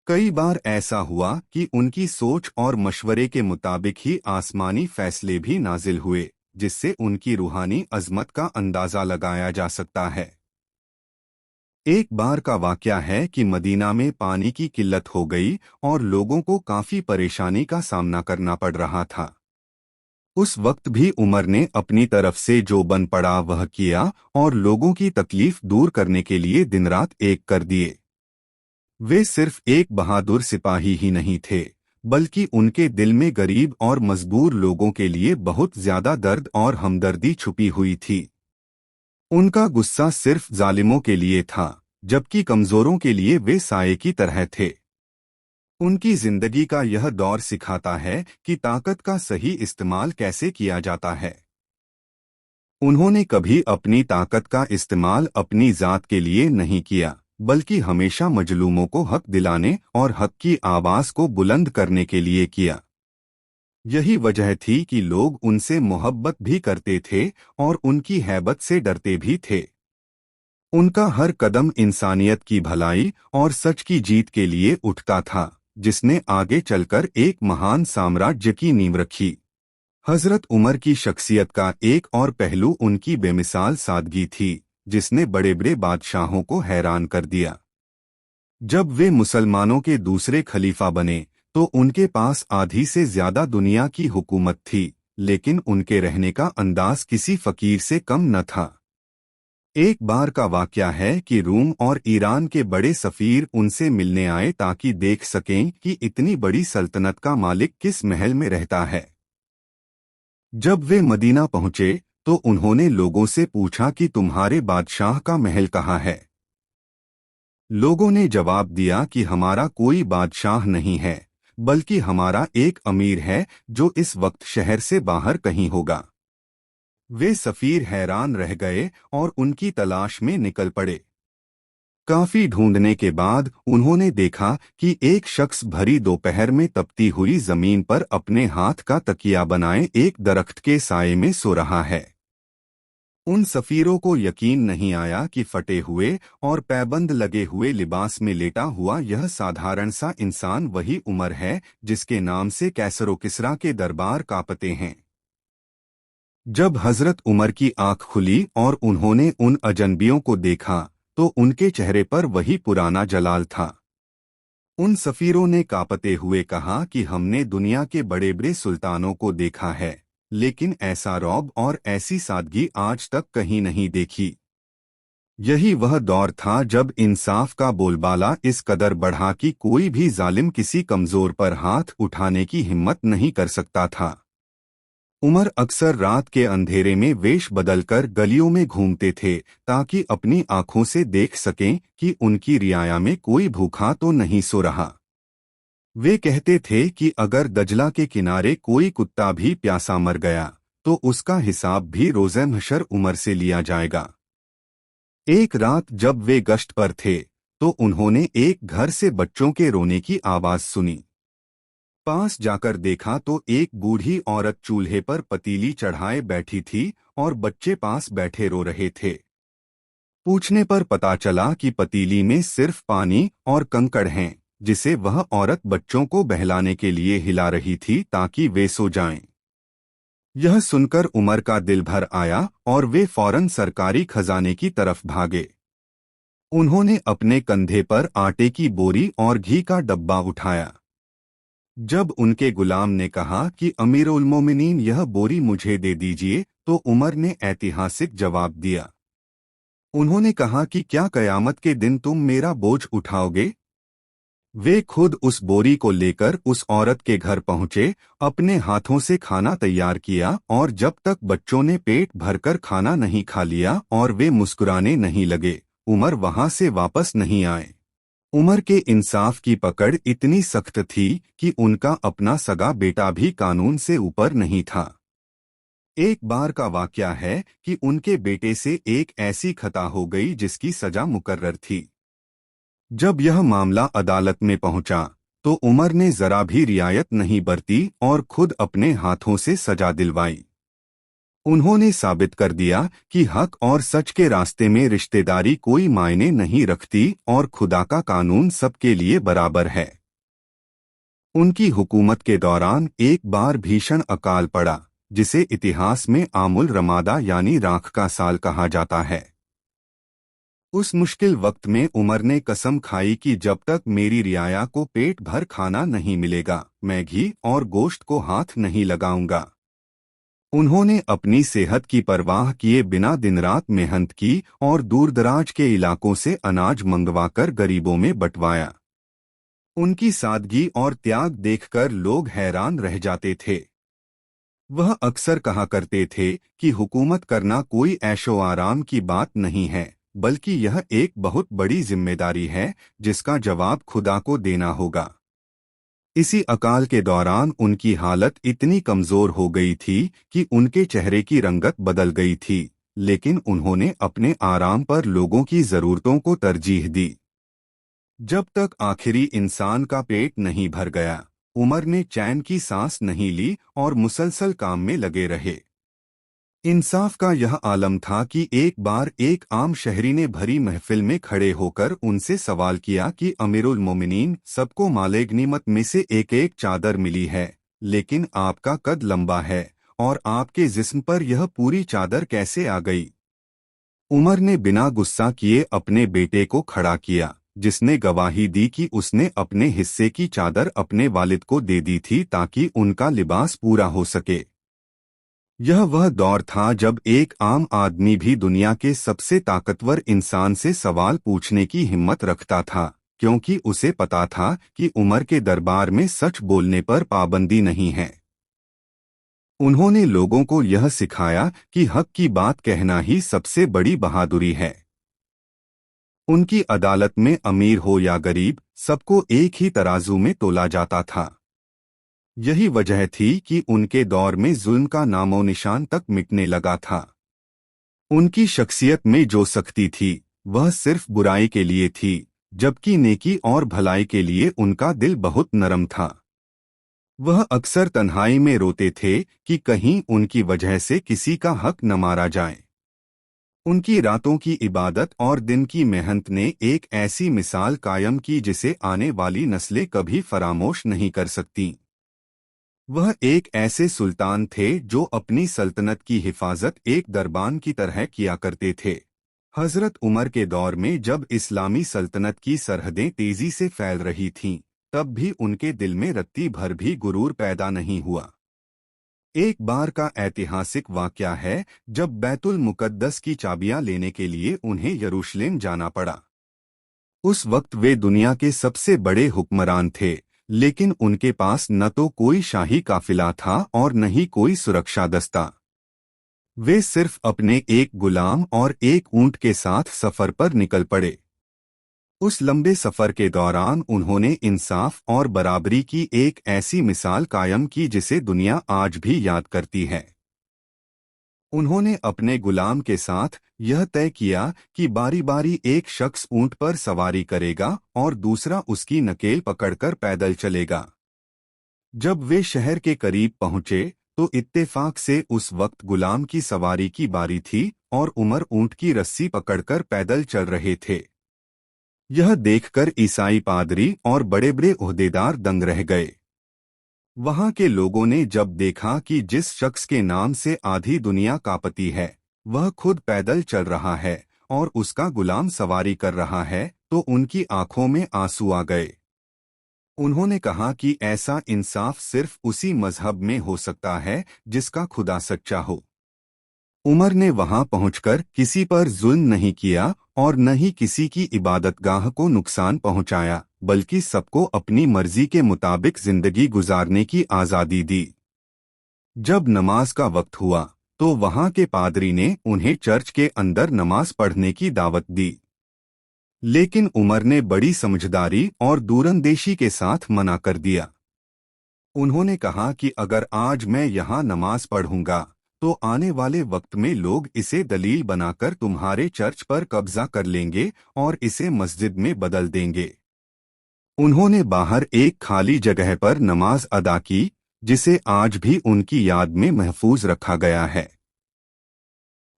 S1: कई बार ऐसा हुआ कि उनकी सोच और मशवरे के मुताबिक ही आसमानी फैसले भी नाजिल हुए, जिससे उनकी रूहानी अजमत का अंदाजा लगाया जा सकता है। एक बार का वाकया है कि मदीना में पानी की किल्लत हो गई और लोगों को काफी परेशानी का सामना करना पड़ रहा था। उस वक्त भी उमर ने अपनी तरफ से जो बन पड़ा वह किया और लोगों की तकलीफ दूर करने के लिए दिन रात एक कर दिए। वे सिर्फ एक बहादुर सिपाही ही नहीं थे, बल्कि उनके दिल में गरीब और मजबूर लोगों के लिए बहुत ज्यादा दर्द और हमदर्दी छुपी हुई थी। उनका गुस्सा सिर्फ जालिमों के लिए था, जबकि कमजोरों के लिए वे साये की तरह थे। उनकी जिंदगी का यह दौर सिखाता है कि ताकत का सही इस्तेमाल कैसे किया जाता है। उन्होंने कभी अपनी ताकत का इस्तेमाल अपनी जात के लिए नहीं किया, बल्कि हमेशा मजलूमों को हक दिलाने और हक की आवाज को बुलंद करने के लिए किया। यही वजह थी कि लोग उनसे मोहब्बत भी करते थे और उनकी हैबत से डरते भी थे। उनका हर कदम इंसानियत की भलाई और सच की जीत के लिए उठता था, जिसने आगे चलकर एक महान साम्राज्य की नींव रखी। हजरत उमर की शख्सियत का एक और पहलू उनकी बेमिसाल सादगी थी, जिसने बड़े बड़े बादशाहों को हैरान कर दिया। जब वे मुसलमानों के दूसरे खलीफा बने, तो उनके पास आधी से ज्यादा दुनिया की हुकूमत थी, लेकिन उनके रहने का अंदाज किसी फकीर से कम न था। एक बार का वाकया है कि रूम और ईरान के बड़े सफीर उनसे मिलने आए ताकि देख सकें कि इतनी बड़ी सल्तनत का मालिक किस महल में रहता है। जब वे मदीना पहुंचे, तो उन्होंने लोगों से पूछा कि तुम्हारे बादशाह का महल कहाँ है। लोगों ने जवाब दिया कि हमारा कोई बादशाह नहीं है, बल्कि हमारा एक अमीर है जो इस वक्त शहर से बाहर कहीं होगा। वे सफीर हैरान रह गए और उनकी तलाश में निकल पड़े। काफी ढूंढने के बाद उन्होंने देखा कि एक शख्स भरी दोपहर में तपती हुई जमीन पर अपने हाथ का तकिया बनाए एक दरख्त के साये में सो रहा है। उन सफीरों को यकीन नहीं आया कि फटे हुए और पैबंद लगे हुए लिबास में लेटा हुआ यह साधारण सा इंसान वही उमर है जिसके नाम से कैसरो किसरा के दरबार कांपते हैं। जब हजरत उमर की आंख खुली और उन्होंने उन अजनबियों को देखा, तो उनके चेहरे पर वही पुराना जलाल था। उन सफीरों ने कांपते हुए कहा कि हमने दुनिया के बड़े बड़े सुल्तानों को देखा है, लेकिन ऐसा रौब और ऐसी सादगी आज तक कहीं नहीं देखी। यही वह दौर था जब इंसाफ का बोलबाला इस कदर बढ़ा कि कोई भी जालिम किसी कमजोर पर हाथ उठाने की हिम्मत नहीं कर सकता था। उमर अक्सर रात के अंधेरे में वेश बदलकर गलियों में घूमते थे ताकि अपनी आंखों से देख सकें कि उनकी रियाया में कोई भूखा तो नहीं सो रहा। वे कहते थे कि अगर दजला के किनारे कोई कुत्ता भी प्यासा मर गया, तो उसका हिसाब भी रोज़े महशर उमर से लिया जाएगा। एक रात जब वे गश्त पर थे, तो उन्होंने एक घर से बच्चों के रोने की आवाज सुनी। पास जाकर देखा तो एक बूढ़ी औरत चूल्हे पर पतीली चढ़ाए बैठी थी और बच्चे पास बैठे रो रहे थे। पूछने पर पता चला कि पतीली में सिर्फ पानी और कंकड़ हैं, जिसे वह औरत बच्चों को बहलाने के लिए हिला रही थी ताकि वे सो जाएं। यह सुनकर उमर का दिल भर आया और वे फौरन सरकारी खजाने की तरफ भागे। उन्होंने अपने कंधे पर आटे की बोरी और घी का डब्बा उठाया। जब उनके गुलाम ने कहा कि अमीर उल मोमिनीन, यह बोरी मुझे दे दीजिए, तो उमर ने ऐतिहासिक जवाब दिया। उन्होंने कहा कि क्या कयामत के दिन तुम मेरा बोझ उठाओगे? वे खुद उस बोरी को लेकर उस औरत के घर पहुंचे, अपने हाथों से खाना तैयार किया, और जब तक बच्चों ने पेट भरकर खाना नहीं खा लिया और वे मुस्कुराने नहीं लगे, उमर वहां से वापस नहीं आए। उमर के इंसाफ की पकड़ इतनी सख्त थी कि उनका अपना सगा बेटा भी कानून से ऊपर नहीं था। एक बार का वाकया है कि उनके बेटे से एक ऐसी खता हो गई जिसकी सजा मुकर्रर थी। जब यह मामला अदालत में पहुंचा, तो उमर ने जरा भी रियायत नहीं बरती और खुद अपने हाथों से सजा दिलवाई। उन्होंने साबित कर दिया कि हक और सच के रास्ते में रिश्तेदारी कोई मायने नहीं रखती और खुदा का कानून सबके लिए बराबर है। उनकी हुकूमत के दौरान एक बार भीषण अकाल पड़ा, जिसे इतिहास में आमुल रमादा यानी राख का साल कहा जाता है। उस मुश्किल वक्त में उमर ने कसम खाई कि जब तक मेरी रियाया को पेट भर खाना नहीं मिलेगा, मैं घी और गोश्त को हाथ नहीं लगाऊंगा। उन्होंने अपनी सेहत की परवाह किए बिना दिन रात मेहनत की और दूरदराज के इलाकों से अनाज मंगवाकर गरीबों में बंटवाया। उनकी सादगी और त्याग देखकर लोग हैरान रह जाते थे। वह अक्सर कहा करते थे कि हुकूमत करना कोई ऐशो आराम की बात नहीं है, बल्कि यह एक बहुत बड़ी जिम्मेदारी है जिसका जवाब खुदा को देना होगा। इसी अकाल के दौरान उनकी हालत इतनी कमजोर हो गई थी कि उनके चेहरे की रंगत बदल गई थी, लेकिन उन्होंने अपने आराम पर लोगों की जरूरतों को तरजीह दी। जब तक आखिरी इंसान का पेट नहीं भर गया, उमर ने चैन की सांस नहीं ली और मुसलसल काम में लगे रहे। इंसाफ का यह आलम था कि एक बार एक आम शहरी ने भरी महफिल में खड़े होकर उनसे सवाल किया कि अमीरुल मोमिनीन, सबको माले गनीमत में से एक एक चादर मिली है, लेकिन आपका कद लंबा है और आपके जिस्म पर यह पूरी चादर कैसे आ गई? उमर ने बिना गुस्सा किए अपने बेटे को खड़ा किया, जिसने गवाही दी कि उसने अपने हिस्से की चादर अपने वालिद को दे दी थी ताकि उनका लिबास पूरा हो सके। यह वह दौर था जब एक आम आदमी भी दुनिया के सबसे ताकतवर इंसान से सवाल पूछने की हिम्मत रखता था, क्योंकि उसे पता था कि उमर के दरबार में सच बोलने पर पाबंदी नहीं है। उन्होंने लोगों को यह सिखाया कि हक की बात कहना ही सबसे बड़ी बहादुरी है। उनकी अदालत में अमीर हो या गरीब, सबको एक ही तराजू में तोला जाता था। यही वजह थी कि उनके दौर में जुल्म का नामो निशान तक मिटने लगा था। उनकी शख्सियत में जो सख्ती थी, वह सिर्फ बुराई के लिए थी, जबकि नेकी और भलाई के लिए उनका दिल बहुत नरम था। वह अक्सर तन्हाई में रोते थे कि कहीं उनकी वजह से किसी का हक न मारा जाए। उनकी रातों की इबादत और दिन की मेहनत ने एक ऐसी मिसाल कायम की जिसे आने वाली नस्लें कभी फरामोश नहीं कर सकतीं। वह एक ऐसे सुल्तान थे जो अपनी सल्तनत की हिफाजत एक दरबान की तरह किया करते थे। हजरत उमर के दौर में जब इस्लामी सल्तनत की सरहदें तेजी से फैल रही थीं, तब भी उनके दिल में रत्ती भर भी गुरूर पैदा नहीं हुआ। एक बार का ऐतिहासिक वाकया है जब बैतुल मुकद्दस की चाबियां लेने के लिए उन्हें यरूशलेम जाना पड़ा। उस वक्त वे दुनिया के सबसे बड़े हुक्मरान थे, लेकिन उनके पास न तो कोई शाही काफिला था और न ही कोई सुरक्षा दस्ता। वे सिर्फ अपने एक गुलाम और एक ऊंट के साथ सफर पर निकल पड़े। उस लंबे सफर के दौरान उन्होंने इंसाफ और बराबरी की एक ऐसी मिसाल कायम की जिसे दुनिया आज भी याद करती है। उन्होंने अपने गुलाम के साथ यह तय किया कि बारी बारी एक शख्स ऊंट पर सवारी करेगा और दूसरा उसकी नकेल पकड़कर पैदल चलेगा। जब वे शहर के करीब पहुंचे, तो इत्तेफाक से उस वक्त गुलाम की सवारी की बारी थी और उमर ऊंट की रस्सी पकड़कर पैदल चल रहे थे। यह देखकर ईसाई पादरी और बड़े बड़े ओहदेदार दंग रह गए। वहां के लोगों ने जब देखा कि जिस शख्स के नाम से आधी दुनिया कांपती है वह खुद पैदल चल रहा है और उसका गुलाम सवारी कर रहा है, तो उनकी आंखों में आंसू आ गए। उन्होंने कहा कि ऐसा इंसाफ सिर्फ उसी मजहब में हो सकता है जिसका खुदा सच्चा हो। उमर ने वहां पहुंचकर किसी पर जुल्म नहीं किया और न ही किसी की इबादतगाह को नुकसान पहुंचाया, बल्कि सबको अपनी मर्जी के मुताबिक जिंदगी गुजारने की आज़ादी दी। जब नमाज का वक्त हुआ तो वहां के पादरी ने उन्हें चर्च के अंदर नमाज पढ़ने की दावत दी, लेकिन उमर ने बड़ी समझदारी और दूरंदेशी के साथ मना कर दिया। उन्होंने कहा कि अगर आज मैं यहाँ नमाज पढ़ूंगा तो आने वाले वक्त में लोग इसे दलील बनाकर तुम्हारे चर्च पर कब्जा कर लेंगे और इसे मस्जिद में बदल देंगे। उन्होंने बाहर एक खाली जगह पर नमाज अदा की, जिसे आज भी उनकी याद में महफूज रखा गया है।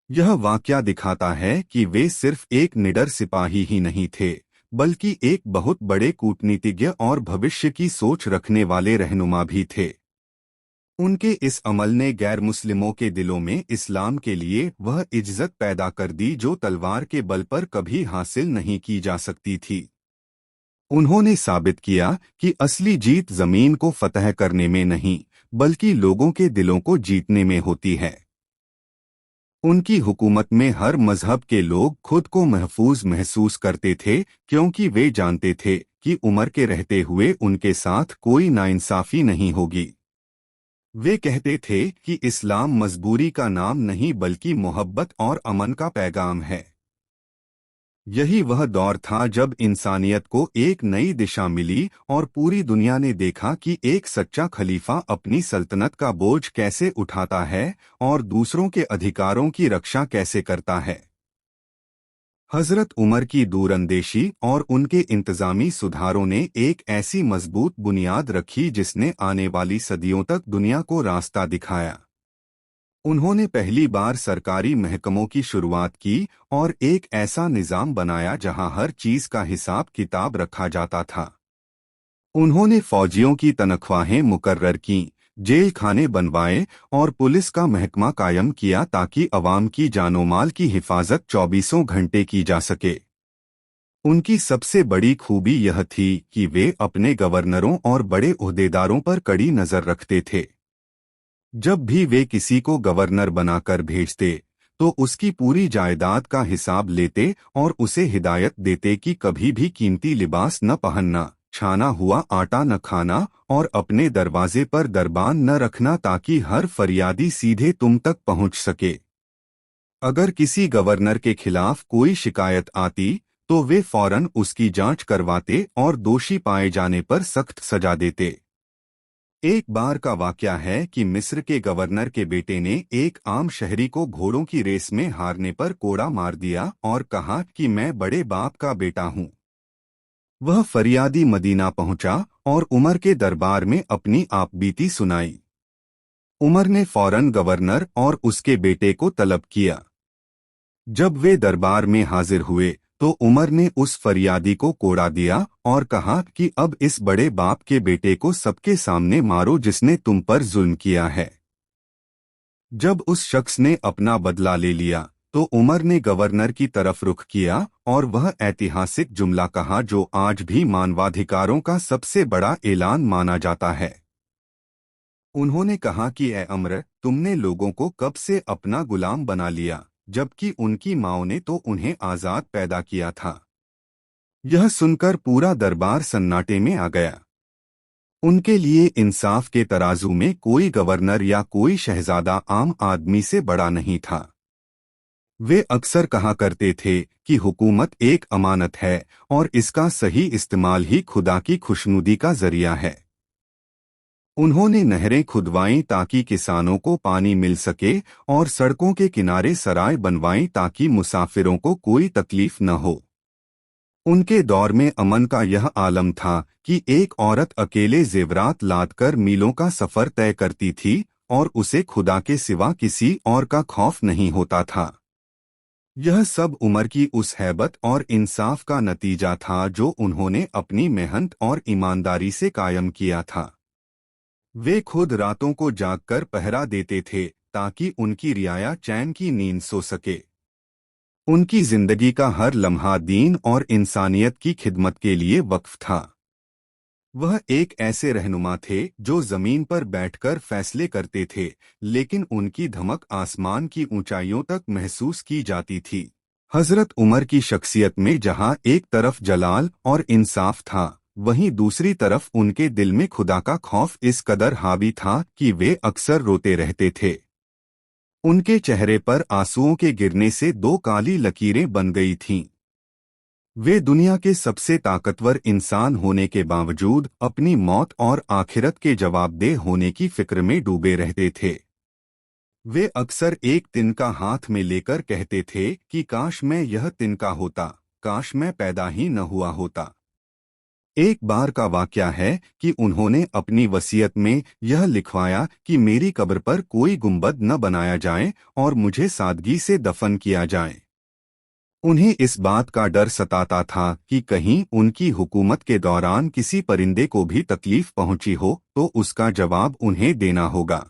S1: यह वाकया दिखाता है कि वे सिर्फ एक निडर सिपाही ही नहीं थे, बल्कि एक बहुत बड़े कूटनीतिज्ञ और भविष्य की सोच रखने वाले रहनुमा भी थे। उनके इस अमल ने गैर मुस्लिमों के दिलों में इस्लाम के लिए वह इज्जत पैदा कर दी जो तलवार के बल पर कभी हासिल नहीं की जा सकती थी। उन्होंने साबित किया कि असली जीत जमीन को फतह करने में नहीं, बल्कि लोगों के दिलों को जीतने में होती है। उनकी हुकूमत में हर मजहब के लोग खुद को महफूज महसूस करते थे, क्योंकि वे जानते थे कि उमर के रहते हुए उनके साथ कोई नाइंसाफी नहीं होगी। वे कहते थे कि इस्लाम मजबूरी का नाम नहीं बल्कि मोहब्बत और अमन का पैगाम है। यही वह दौर था जब इंसानियत को एक नई दिशा मिली और पूरी दुनिया ने देखा कि एक सच्चा खलीफा अपनी सल्तनत का बोझ कैसे उठाता है और दूसरों के अधिकारों की रक्षा कैसे करता है। हजरत उमर की दूरंदेशी और उनके इंतजामी सुधारों ने एक ऐसी मजबूत बुनियाद रखी जिसने आने वाली सदियों तक दुनिया को रास्ता दिखाया। उन्होंने पहली बार सरकारी महकमों की शुरुआत की और एक ऐसा निज़ाम बनाया जहां हर चीज का हिसाब किताब रखा जाता था। उन्होंने फौजियों की तनख्वाहें मुकर्रर कीं, जेल खाने बनवाए और पुलिस का महकमा कायम किया ताकि अवाम की जानो माल की हिफाजत 24 घंटे की जा सके। उनकी सबसे बड़ी खूबी यह थी कि वे अपने गवर्नरों और बड़े ओहदेदारों पर कड़ी नजर रखते थे। जब भी वे किसी को गवर्नर बनाकर भेजते तो उसकी पूरी जायदाद का हिसाब लेते और उसे हिदायत देते कि कभी भी कीमती लिबास न पहनना, छाना हुआ आटा न खाना और अपने दरवाजे पर दरबान न रखना ताकि हर फरियादी सीधे तुम तक पहुंच सके। अगर किसी गवर्नर के खिलाफ कोई शिकायत आती तो वे फौरन उसकी जांच करवाते और दोषी पाए जाने पर सख्त सजा देते। एक बार का वाकया है कि मिस्र के गवर्नर के बेटे ने एक आम शहरी को घोड़ों की रेस में हारने पर कोड़ा मार दिया और कहा कि मैं बड़े बाप का बेटा हूं। वह फरियादी मदीना पहुंचा और उमर के दरबार में अपनी आपबीती सुनाई। उमर ने फौरन गवर्नर और उसके बेटे को तलब किया। जब वे दरबार में हाजिर हुए तो उमर ने उस फरियादी को कोड़ा दिया और कहा कि अब इस बड़े बाप के बेटे को सबके सामने मारो जिसने तुम पर जुल्म किया है। जब उस शख्स ने अपना बदला ले लिया तो उमर ने गवर्नर की तरफ रुख किया और वह ऐतिहासिक जुमला कहा जो आज भी मानवाधिकारों का सबसे बड़ा ऐलान माना जाता है। उन्होंने कहा कि ए अमर, तुमने लोगों को कब से अपना गुलाम बना लिया, जबकि उनकी माओं ने तो उन्हें आजाद पैदा किया था। यह सुनकर पूरा दरबार सन्नाटे में आ गया। उनके लिए इंसाफ के तराजू में कोई गवर्नर या कोई शहजादा आम आदमी से बड़ा नहीं था। वे अक्सर कहा करते थे कि हुकूमत एक अमानत है और इसका सही इस्तेमाल ही खुदा की खुशनुदी का जरिया है। उन्होंने नहरें खुदवाईं ताकि किसानों को पानी मिल सके और सड़कों के किनारे सराय बनवाईं ताकि मुसाफिरों को कोई तकलीफ न हो। उनके दौर में अमन का यह आलम था कि एक औरत अकेले जेवरात लादकर मीलों का सफर तय करती थी और उसे खुदा के सिवा किसी और का खौफ नहीं होता था। यह सब उमर की उस हैबत और इंसाफ का नतीजा था जो उन्होंने अपनी मेहनत और ईमानदारी से कायम किया था। वे खुद रातों को जागकर पहरा देते थे ताकि उनकी रियाया चैन की नींद सो सके। उनकी जिंदगी का हर लम्हा दीन और इंसानियत की खिदमत के लिए वक्फ था। वह एक ऐसे रहनुमा थे जो जमीन पर बैठकर फैसले करते थे, लेकिन उनकी धमक आसमान की ऊंचाइयों तक महसूस की जाती थी। हजरत उमर की शख्सियत में जहां एक तरफ जलाल और इंसाफ था, वहीं दूसरी तरफ उनके दिल में खुदा का खौफ इस कदर हावी था कि वे अक्सर रोते रहते थे। उनके चेहरे पर आंसुओं के गिरने से दो काली लकीरें बन गई थीं। वे दुनिया के सबसे ताकतवर इंसान होने के बावजूद अपनी मौत और आखिरत के जवाबदेह होने की फिक्र में डूबे रहते थे। वे अक्सर एक तिनका हाथ में लेकर कहते थे कि काश मैं यह तिनका होता, काश मैं पैदा ही न हुआ होता। एक बार का वाकया है कि उन्होंने अपनी वसीयत में यह लिखवाया कि मेरी कब्र पर कोई गुंबद न बनाया जाए और मुझे सादगी से दफन किया जाए। उन्हें इस बात का डर सताता था कि कहीं उनकी हुकूमत के दौरान किसी परिंदे को भी तकलीफ पहुंची हो तो उसका जवाब उन्हें देना होगा।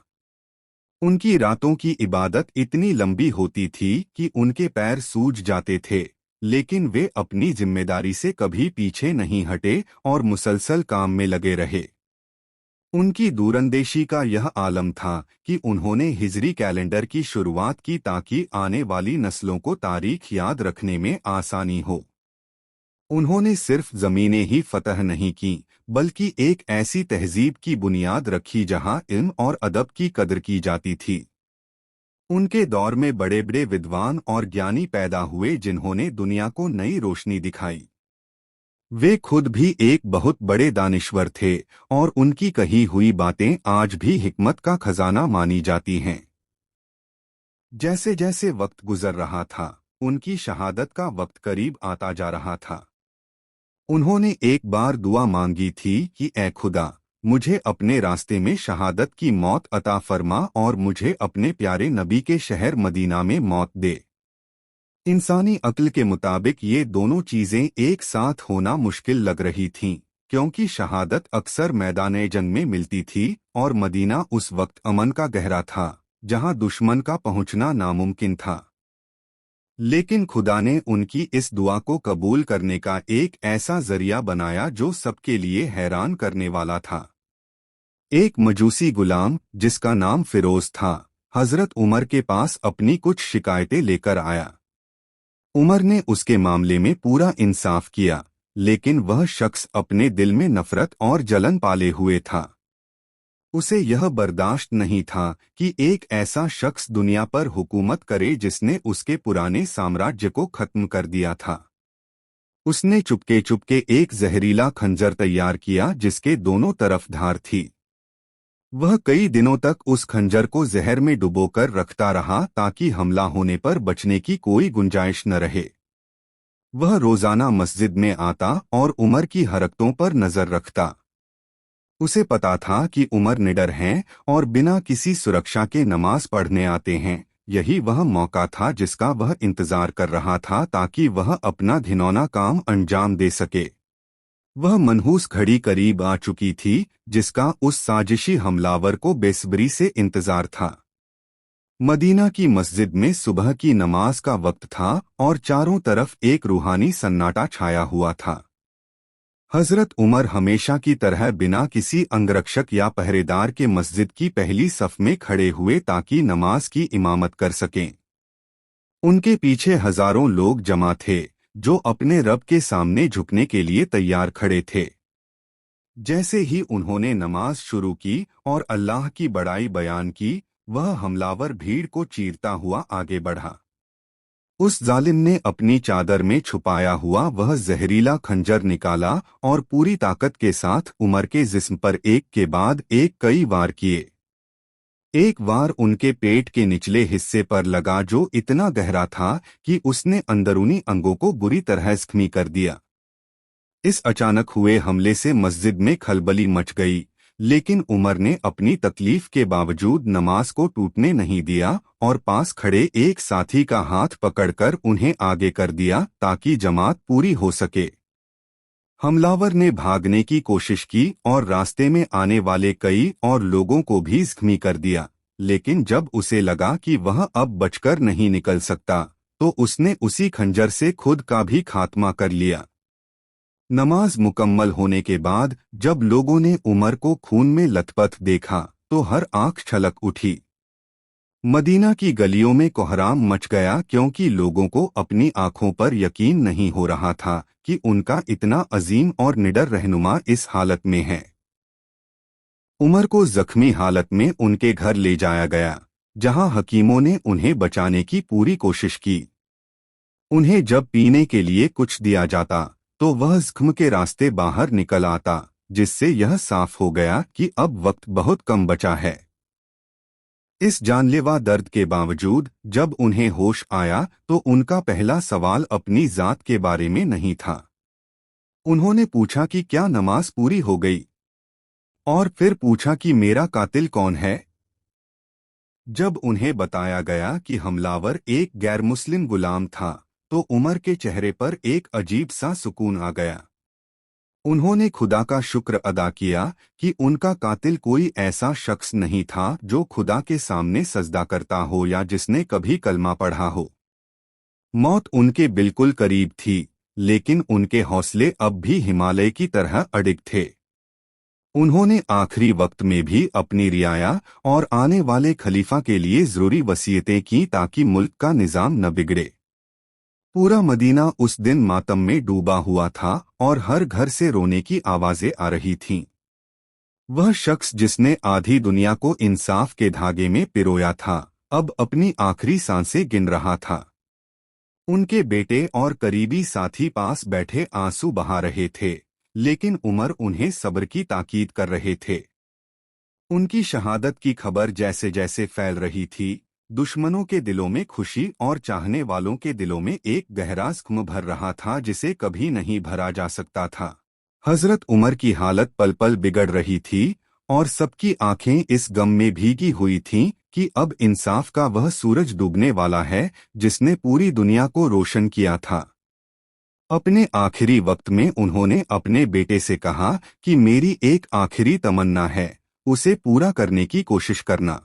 S1: उनकी रातों की इबादत इतनी लंबी होती थी कि उनके पैर सूज जाते थे, लेकिन वे अपनी जिम्मेदारी से कभी पीछे नहीं हटे और मुसलसल काम में लगे रहे। उनकी दूरंदेशी का यह आलम था कि उन्होंने हिजरी कैलेंडर की शुरुआत की ताकि आने वाली नस्लों को तारीख याद रखने में आसानी हो। उन्होंने सिर्फ जमीनें ही फतह नहीं की, बल्कि एक ऐसी तहजीब की बुनियाद रखी जहां इल्म और अदब की कदर की जाती थी। उनके दौर में बड़े बड़े विद्वान और ज्ञानी पैदा हुए जिन्होंने दुनिया को नई रोशनी दिखाई। वे खुद भी एक बहुत बड़े दानिश्वर थे और उनकी कही हुई बातें आज भी हिकमत का खजाना मानी जाती हैं। जैसे जैसे वक्त गुजर रहा था, उनकी शहादत का वक्त करीब आता जा रहा था। उन्होंने एक बार दुआ मांगी थी कि ऐ खुदा, मुझे अपने रास्ते में शहादत की मौत अता फरमा और मुझे अपने प्यारे नबी के शहर मदीना में मौत दे। इंसानी अक्ल के मुताबिक ये दोनों चीजें एक साथ होना मुश्किल लग रही थीं, क्योंकि शहादत अक्सर मैदान जंग में मिलती थी और मदीना उस वक्त अमन का गहरा था, जहां दुश्मन का पहुंचना नामुमकिन था। लेकिन खुदा ने उनकी इस दुआ को कबूल करने का एक ऐसा जरिया बनाया जो सबके लिए हैरान करने वाला था। एक मजूसी गुलाम जिसका नाम फिरोज था, हजरत उमर के पास अपनी कुछ शिकायतें लेकर आया। उमर ने उसके मामले में पूरा इंसाफ किया, लेकिन वह शख्स अपने दिल में नफरत और जलन पाले हुए था। उसे यह बर्दाश्त नहीं था कि एक ऐसा शख्स दुनिया पर हुकूमत करे जिसने उसके पुराने साम्राज्य को खत्म कर दिया था। उसने चुपके चुपके एक जहरीला खंजर तैयार किया जिसके दोनों तरफ धार थी। वह कई दिनों तक उस खंजर को जहर में डुबोकर रखता रहा ताकि हमला होने पर बचने की कोई गुंजाइश न रहे। वह रोजाना मस्जिद में आता और उमर की हरकतों पर नजर रखता। उसे पता था कि उमर निडर हैं और बिना किसी सुरक्षा के नमाज पढ़ने आते हैं। यही वह मौका था जिसका वह इंतजार कर रहा था ताकि वह अपना घिनौना काम अंजाम दे सके। वह मनहूस घड़ी करीब आ चुकी थी जिसका उस साजिशी हमलावर को बेसब्री से इंतजार था। मदीना की मस्जिद में सुबह की नमाज का वक्त था और चारों तरफ एक रूहानी सन्नाटा छाया हुआ था। हजरत उमर हमेशा की तरह बिना किसी अंगरक्षक या पहरेदार के मस्जिद की पहली सफ में खड़े हुए ताकि नमाज की इमामत कर सकें। उनके पीछे हजारों लोग जमा थे जो अपने रब के सामने झुकने के लिए तैयार खड़े थे। जैसे ही उन्होंने नमाज शुरू की और अल्लाह की बड़ाई बयान की, वह हमलावर भीड़ को चीरता हुआ आगे बढ़ा। उस जालिम ने अपनी चादर में छुपाया हुआ वह जहरीला खंजर निकाला और पूरी ताकत के साथ उमर के जिस्म पर एक के बाद एक कई वार किए। एक वार उनके पेट के निचले हिस्से पर लगा जो इतना गहरा था कि उसने अंदरूनी अंगों को बुरी तरह जख्मी कर दिया। इस अचानक हुए हमले से मस्जिद में खलबली मच गई। लेकिन उमर ने अपनी तकलीफ के बावजूद नमाज को टूटने नहीं दिया और पास खड़े एक साथी का हाथ पकड़कर उन्हें आगे कर दिया ताकि जमात पूरी हो सके। हमलावर ने भागने की कोशिश की और रास्ते में आने वाले कई और लोगों को भी जख्मी कर दिया, लेकिन जब उसे लगा कि वह अब बचकर नहीं निकल सकता तो उसने उसी खंजर से खुद का भी खात्मा कर लिया। नमाज मुकम्मल होने के बाद जब लोगों ने उमर को खून में लथपथ देखा तो हर आंख छलक उठी। मदीना की गलियों में कोहराम मच गया क्योंकि लोगों को अपनी आंखों पर यकीन नहीं हो रहा था कि उनका इतना अजीम और निडर रहनुमा इस हालत में है। उमर को जख्मी हालत में उनके घर ले जाया गया, जहां हकीमों ने उन्हें बचाने की पूरी कोशिश की। उन्हें जब पीने के लिए कुछ दिया जाता तो वह जख्म के रास्ते बाहर निकल आता, जिससे यह साफ हो गया कि अब वक्त बहुत कम बचा है। इस जानलेवा दर्द के बावजूद जब उन्हें होश आया तो उनका पहला सवाल अपनी जात के बारे में नहीं था। उन्होंने पूछा कि क्या नमाज पूरी हो गई, और फिर पूछा कि मेरा कातिल कौन है। जब उन्हें बताया गया कि हमलावर एक गैर मुस्लिम गुलाम था तो उमर के चेहरे पर एक अजीब सा सुकून आ गया। उन्होंने खुदा का शुक्र अदा किया कि उनका कातिल कोई ऐसा शख्स नहीं था जो खुदा के सामने सजदा करता हो या जिसने कभी कलमा पढ़ा हो। मौत उनके बिल्कुल करीब थी, लेकिन उनके हौसले अब भी हिमालय की तरह अडिग थे। उन्होंने आखिरी वक्त में भी अपनी रियाया और आने वाले खलीफा के लिए जरूरी वसीयतें की ताकि मुल्क का निज़ाम न बिगड़े। पूरा मदीना उस दिन मातम में डूबा हुआ था और हर घर से रोने की आवाजें आ रही थीं। वह शख्स जिसने आधी दुनिया को इंसाफ के धागे में पिरोया था अब अपनी आखिरी सांसें गिन रहा था। उनके बेटे और करीबी साथी पास बैठे आंसू बहा रहे थे, लेकिन उमर उन्हें सब्र की ताकीद कर रहे थे। उनकी शहादत की खबर जैसे जैसे फैल रही थी, दुश्मनों के दिलों में खुशी और चाहने वालों के दिलों में एक गहरा ग़म भर रहा था जिसे कभी नहीं भरा जा सकता था। हजरत उमर की हालत पल पल बिगड़ रही थी और सबकी आंखें इस गम में भीगी हुई थीं कि अब इंसाफ का वह सूरज डूबने वाला है जिसने पूरी दुनिया को रोशन किया था। अपने आखिरी वक्त में उन्होंने अपने बेटे से कहा कि मेरी एक आखिरी तमन्ना है, उसे पूरा करने की कोशिश करना।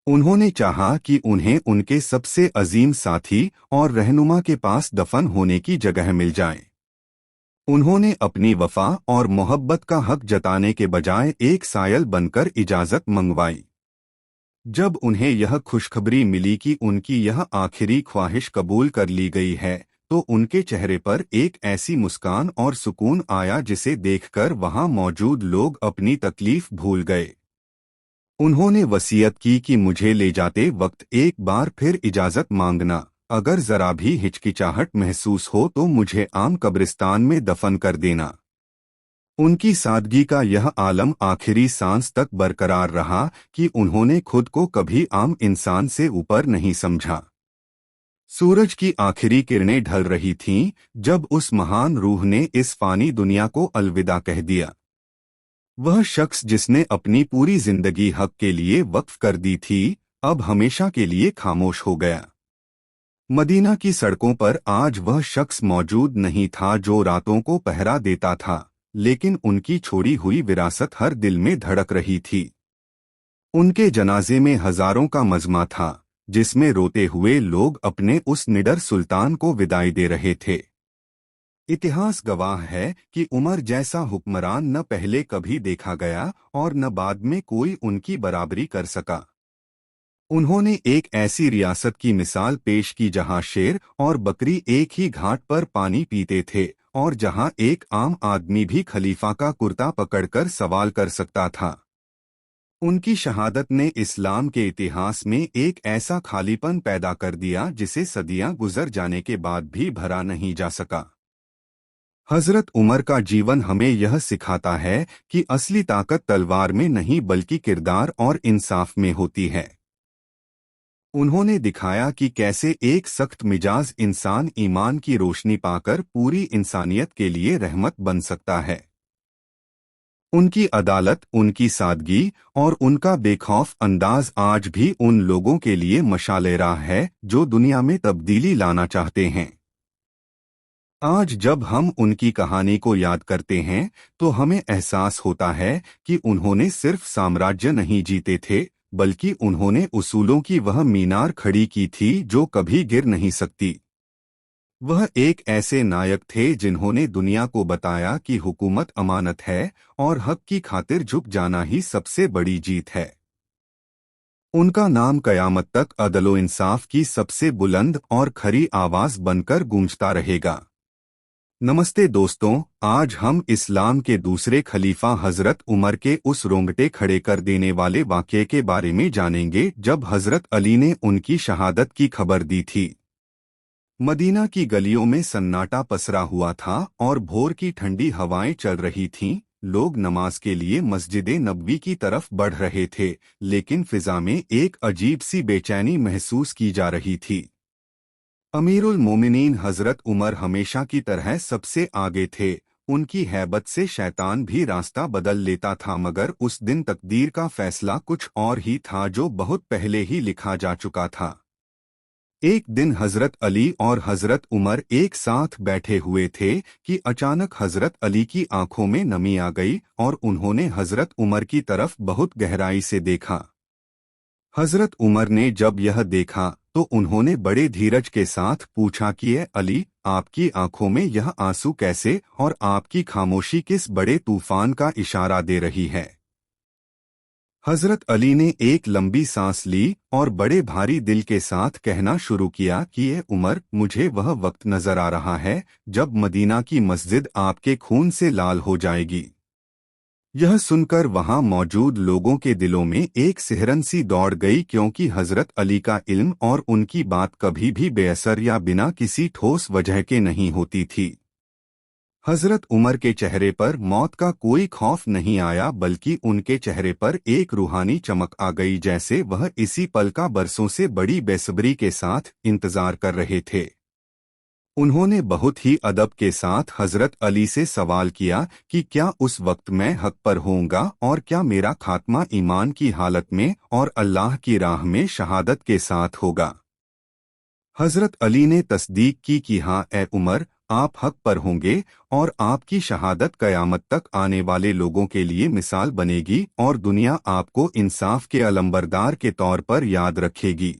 S1: उन्होंने चाहा कि उन्हें उनके सबसे अजीम साथी और रहनुमा के पास दफन होने की जगह मिल जाए। उन्होंने अपनी वफा और मोहब्बत का हक जताने के बजाय एक सायल बनकर इजाजत मंगवाई। जब उन्हें यह खुशखबरी मिली कि उनकी यह आखिरी ख्वाहिश कबूल कर ली गई है तो उनके चेहरे पर एक ऐसी मुस्कान और सुकून आया जिसे देखकर वहां मौजूद लोग अपनी तकलीफ भूल गए। उन्होंने वसीयत की कि मुझे ले जाते वक्त एक बार फिर इजाजत मांगना, अगर जरा भी हिचकिचाहट महसूस हो तो मुझे आम कब्रिस्तान में दफन कर देना। उनकी सादगी का यह आलम आखिरी सांस तक बरकरार रहा कि उन्होंने खुद को कभी आम इंसान से ऊपर नहीं समझा। सूरज की आखिरी किरणें ढल रही थीं जब उस महान रूह ने इस फानी दुनिया को अलविदा कह दिया। वह शख्स जिसने अपनी पूरी जिंदगी हक के लिए वक्फ कर दी थी, अब हमेशा के लिए खामोश हो गया। मदीना की सड़कों पर आज वह शख्स मौजूद नहीं था जो रातों को पहरा देता था, लेकिन उनकी छोड़ी हुई विरासत हर दिल में धड़क रही थी। उनके जनाजे में हजारों का मजमा था, जिसमें रोते हुए लोग अपने उस निडर सुल्तान को विदाई दे रहे थे। इतिहास गवाह है कि उमर जैसा हुक्मरान न पहले कभी देखा गया और न बाद में कोई उनकी बराबरी कर सका। उन्होंने एक ऐसी रियासत की मिसाल पेश की जहां शेर और बकरी एक ही घाट पर पानी पीते थे और जहां एक आम आदमी भी खलीफा का कुर्ता पकड़कर सवाल कर सकता था। उनकी शहादत ने इस्लाम के इतिहास में एक ऐसा खालीपन पैदा कर दिया जिसे सदियां गुजर जाने के बाद भी भरा नहीं जा सका। हजरत उमर का जीवन हमें यह सिखाता है कि असली ताकत तलवार में नहीं बल्कि किरदार और इंसाफ में होती है। उन्होंने दिखाया कि कैसे एक सख्त मिजाज इंसान ईमान की रोशनी पाकर पूरी इंसानियत के लिए रहमत बन सकता है। उनकी अदालत, उनकी सादगी और उनका बेखौफ अंदाज आज भी उन लोगों के लिए मशाले राह है जो दुनिया में तब्दीली लाना चाहते हैं। आज जब हम उनकी कहानी को याद करते हैं तो हमें एहसास होता है कि उन्होंने सिर्फ साम्राज्य नहीं जीते थे, बल्कि उन्होंने उसूलों की वह मीनार खड़ी की थी जो कभी गिर नहीं सकती। वह एक ऐसे नायक थे जिन्होंने दुनिया को बताया कि हुकूमत अमानत है और हक की खातिर झुक जाना ही सबसे बड़ी जीत है। उनका नाम कयामत तक अदलो इंसाफ की सबसे बुलंद और खरी आवाज बनकर गूंजता रहेगा। नमस्ते दोस्तों, आज हम इस्लाम के दूसरे खलीफा हजरत उमर के उस रोंगटे खड़े कर देने वाले वाक़ये के बारे में जानेंगे जब हजरत अली ने उनकी शहादत की खबर दी थी। मदीना की गलियों में सन्नाटा पसरा हुआ था और भोर की ठंडी हवाएं चल रही थीं। लोग नमाज के लिए मस्जिद नबवी की तरफ बढ़ रहे थे, लेकिन फिजा में एक अजीब सी बेचैनी महसूस की जा रही थी। अमीरुल मोमिनीन हजरत उमर हमेशा की तरह सबसे आगे थे। उनकी हैबत से शैतान भी रास्ता बदल लेता था, मगर उस दिन तकदीर का फैसला कुछ और ही था जो बहुत पहले ही लिखा जा चुका था। एक दिन हजरत अली और हजरत उमर एक साथ बैठे हुए थे कि अचानक हजरत अली की आंखों में नमी आ गई और उन्होंने हजरत उमर की तरफ बहुत गहराई से देखा। हजरत उमर ने जब यह देखा तो उन्होंने बड़े धीरज के साथ पूछा कि ए अली, आपकी आंखों में यह आंसू कैसे और आपकी खामोशी किस बड़े तूफान का इशारा दे रही है? हजरत अली ने एक लंबी सांस ली और बड़े भारी दिल के साथ कहना शुरू किया कि ये उमर, मुझे वह वक्त नजर आ रहा है जब मदीना की मस्जिद आपके खून से लाल हो जाएगी। यह सुनकर वहां मौजूद लोगों के दिलों में एक सिहरन सी दौड़ गई, क्योंकि हजरत अली का इल्म और उनकी बात कभी भी बेअसर या बिना किसी ठोस वजह के नहीं होती थी। हजरत उमर के चेहरे पर मौत का कोई खौफ नहीं आया, बल्कि उनके चेहरे पर एक रूहानी चमक आ गई, जैसे वह इसी पल का बरसों से बड़ी बेसब्री के साथ इंतजार कर रहे थे। उन्होंने बहुत ही अदब के साथ हजरत अली से सवाल किया कि क्या उस वक्त मैं हक पर होऊंगा और क्या मेरा खात्मा ईमान की हालत में और अल्लाह की राह में शहादत के साथ होगा। हजरत अली ने तस्दीक की कि हाँ ए उमर, आप हक पर होंगे और आपकी शहादत कयामत तक आने वाले लोगों के लिए मिसाल बनेगी और दुनिया आपको इंसाफ के अलंबरदार के तौर पर याद रखेगी।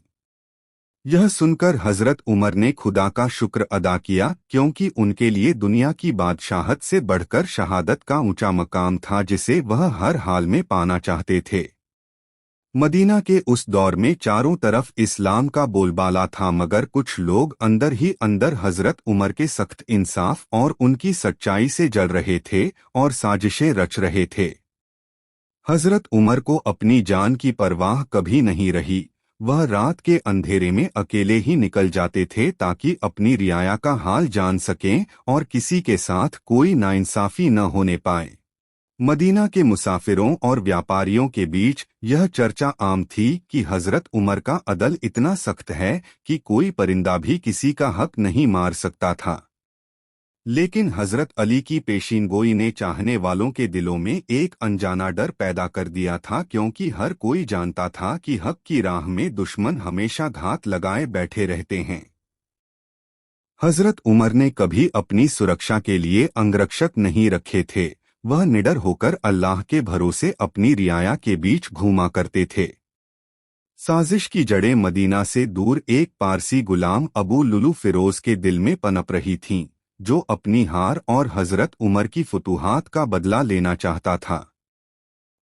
S1: यह सुनकर हजरत उमर ने खुदा का शुक्र अदा किया, क्योंकि उनके लिए दुनिया की बादशाहत से बढ़कर शहादत का ऊंचा मकाम था जिसे वह हर हाल में पाना चाहते थे। मदीना के उस दौर में चारों तरफ इस्लाम का बोलबाला था, मगर कुछ लोग अंदर ही अंदर हजरत उमर के सख्त इंसाफ और उनकी सच्चाई से जल रहे थे और साजिशें रच रहे थे। हजरत उमर को अपनी जान की परवाह कभी नहीं रही। वह रात के अंधेरे में अकेले ही निकल जाते थे ताकि अपनी रियाया का हाल जान सकें और किसी के साथ कोई नाइंसाफी न होने पाए। मदीना के मुसाफिरों और व्यापारियों के बीच यह चर्चा आम थी कि हजरत उमर का अदल इतना सख्त है कि कोई परिंदा भी किसी का हक नहीं मार सकता था। लेकिन हजरत अली की पेशीनगोई ने चाहने वालों के दिलों में एक अनजाना डर पैदा कर दिया था, क्योंकि हर कोई जानता था कि हक की राह में दुश्मन हमेशा घात लगाए बैठे रहते हैं। हजरत उमर ने कभी अपनी सुरक्षा के लिए अंगरक्षक नहीं रखे थे। वह निडर होकर अल्लाह के भरोसे अपनी रियाया के बीच घूमा करते थे। साजिश की जड़ें मदीना से दूर एक पारसी गुलाम अबू लुलू फिरोज के दिल में पनप रही थीं, जो अपनी हार और हजरत उमर की फतूहात का बदला लेना चाहता था।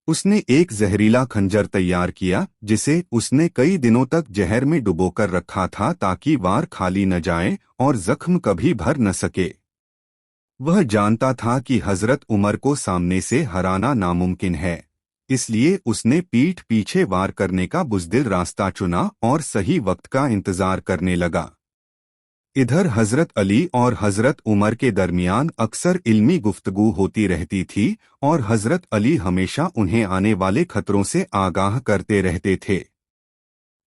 S1: उसने एक जहरीला खंजर तैयार किया, जिसे उसने कई दिनों तक जहर में डुबोकर रखा था ताकि वार खाली न जाए और जख्म कभी भर न सके। वह जानता था कि हजरत उमर को सामने से हराना नामुमकिन है, इसलिए उसने पीठ पीछे वार करने का बुज़दिल रास्ता चुना और सही वक्त का इंतजार करने लगा। इधर हजरत अली और हजरत उमर के दरमियान अक्सर इल्मी गुफ्तगू होती रहती थी और हजरत अली हमेशा उन्हें आने वाले खतरों से आगाह करते रहते थे।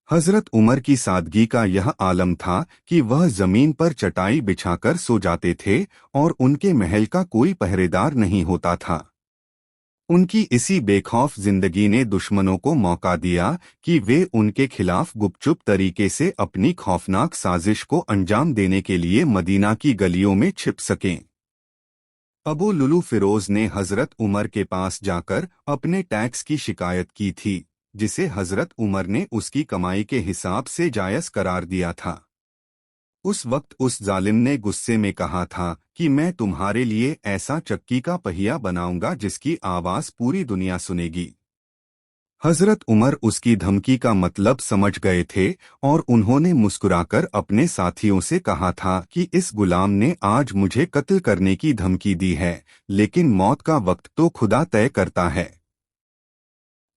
S1: हजरत उमर की सादगी का यह आलम था कि वह जमीन पर चटाई बिछाकर सो जाते थे और उनके महल का कोई पहरेदार नहीं होता था। उनकी इसी बेखौफ जिंदगी ने दुश्मनों को मौका दिया कि वे उनके खिलाफ गुपचुप तरीके से अपनी खौफनाक साजिश को अंजाम देने के लिए मदीना की गलियों में छिप सकें। अबू लुलू फिरोज ने हजरत उमर के पास जाकर अपने टैक्स की शिकायत की थी, जिसे हजरत उमर ने उसकी कमाई के हिसाब से जायज करार दिया था। उस वक्त उस जालिम ने गुस्से में कहा था कि मैं तुम्हारे लिए ऐसा चक्की का पहिया बनाऊंगा जिसकी आवाज पूरी दुनिया सुनेगी। हजरत उमर उसकी धमकी का मतलब समझ गए थे और उन्होंने मुस्कुराकर अपने साथियों से कहा था कि इस गुलाम ने आज मुझे कत्ल करने की धमकी दी है, लेकिन मौत का वक्त तो खुदा तय करता है।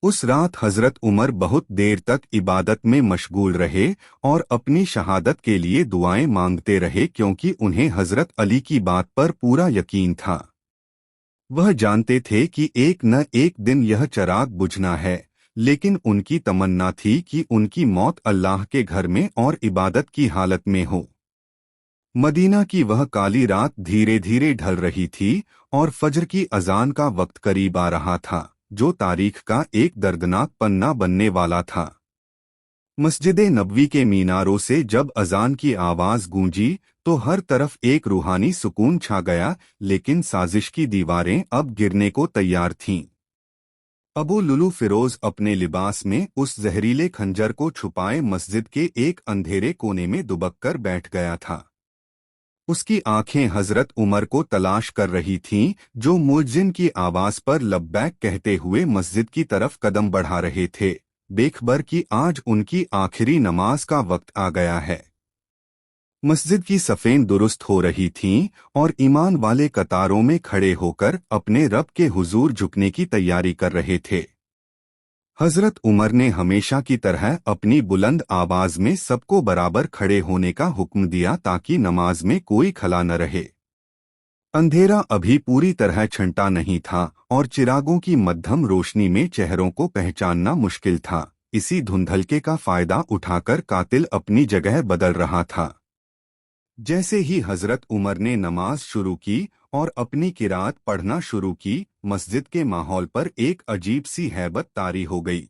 S1: उस रात हजरत उमर बहुत देर तक इबादत में मशगूल रहे और अपनी शहादत के लिए दुआएं मांगते रहे, क्योंकि उन्हें हजरत अली की बात पर पूरा यकीन था। वह जानते थे कि एक न एक दिन यह चिराग बुझना है, लेकिन उनकी तमन्ना थी कि उनकी मौत अल्लाह के घर में और इबादत की हालत में हो। मदीना की वह काली रात धीरे धीरे ढल रही थी और फजर की अजान का वक्त करीब आ रहा था, जो तारीख का एक दर्दनाक पन्ना बनने वाला था। मस्जिद नबवी के मीनारों से जब अजान की आवाज गूंजी तो हर तरफ एक रूहानी सुकून छा गया, लेकिन साजिश की दीवारें अब गिरने को तैयार थीं। अबू लुलू फिरोज अपने लिबास में उस जहरीले खंजर को छुपाए मस्जिद के एक अंधेरे कोने में दुबक कर बैठ गया था। उसकी आंखें हजरत उमर को तलाश कर रही थीं, जो मुअज्जिन की आवाज पर लब्बैक कहते हुए मस्जिद की तरफ कदम बढ़ा रहे थे, बेखबर कि आज उनकी आखिरी नमाज का वक्त आ गया है। मस्जिद की सफ़ें दुरुस्त हो रही थीं और ईमान वाले कतारों में खड़े होकर अपने रब के हुजूर झुकने की तैयारी कर रहे थे। हजरत उमर ने हमेशा की तरह अपनी बुलंद आवाज में सबको बराबर खड़े होने का हुक्म दिया, ताकि नमाज में कोई खला न रहे। अंधेरा अभी पूरी तरह छंटा नहीं था और चिरागों की मध्यम रोशनी में चेहरों को पहचानना मुश्किल था। इसी धुंधलके का फायदा उठाकर कातिल अपनी जगह बदल रहा था। जैसे ही हजरत उमर ने नमाज शुरू की और अपनी किरात पढ़ना शुरू की, मस्जिद के माहौल पर एक अजीब सी हैबत तारी हो गई।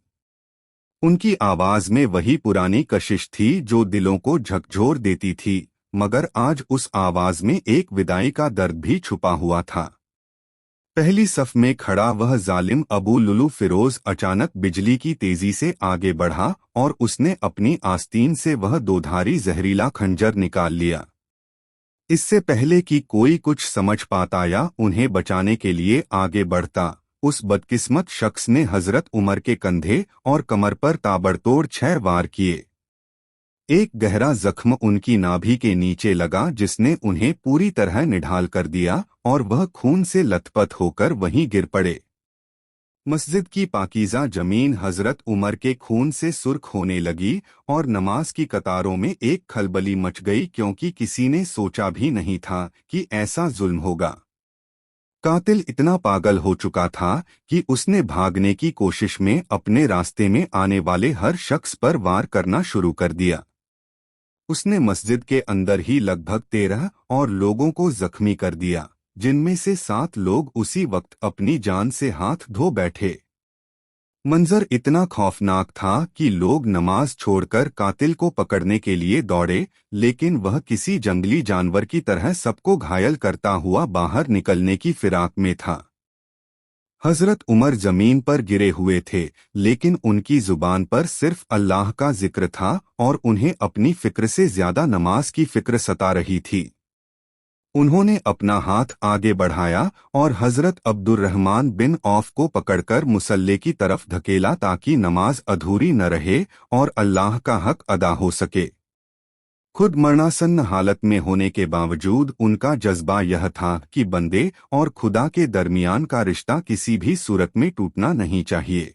S1: उनकी आवाज में वही पुरानी कशिश थी जो दिलों को झकझोर देती थी, मगर आज उस आवाज में एक विदाई का दर्द भी छुपा हुआ था। पहली सफ में खड़ा वह जालिम अबू लुलू फिरोज अचानक बिजली की तेजी से आगे बढ़ा और उसने अपनी आस्तीन से वह दोधारी जहरीला खंजर निकाल लिया। इससे पहले कि कोई कुछ समझ पाता या उन्हें बचाने के लिए आगे बढ़ता, उस बदकिस्मत शख्स ने हजरत उमर के कंधे और कमर पर ताबड़तोड़ 6 वार किए। एक गहरा जख्म उनकी नाभि के नीचे लगा, जिसने उन्हें पूरी तरह निढाल कर दिया और वह खून से लथपथ होकर वहीं गिर पड़े। मस्जिद की पाकीज़ा जमीन हजरत उमर के खून से सुर्ख होने लगी और नमाज की कतारों में एक खलबली मच गई, क्योंकि किसी ने सोचा भी नहीं था कि ऐसा जुल्म होगा। कातिल इतना पागल हो चुका था कि उसने भागने की कोशिश में अपने रास्ते में आने वाले हर शख्स पर वार करना शुरू कर दिया। उसने मस्जिद के अंदर ही लगभग 13 और लोगों को जख्मी कर दिया, जिनमें से 7 लोग उसी वक्त अपनी जान से हाथ धो बैठे। मंजर इतना खौफनाक था कि लोग नमाज छोड़कर कातिल को पकड़ने के लिए दौड़े, लेकिन वह किसी जंगली जानवर की तरह सबको घायल करता हुआ बाहर निकलने की फिराक में था। हजरत उमर जमीन पर गिरे हुए थे, लेकिन उनकी जुबान पर सिर्फ अल्लाह का जिक्र था और उन्हें अपनी फिक्र से ज्यादा नमाज की फिक्र सता रही थी। उन्होंने अपना हाथ आगे बढ़ाया और हजरत अब्दुर्रहमान बिन औफ को पकड़कर मुसल्ले की तरफ धकेला, ताकि नमाज अधूरी न रहे और अल्लाह का हक अदा हो सके। खुद मरणासन्न हालत में होने के बावजूद उनका जज्बा यह था कि बंदे और खुदा के दरमियान का रिश्ता किसी भी सूरत में टूटना नहीं चाहिए।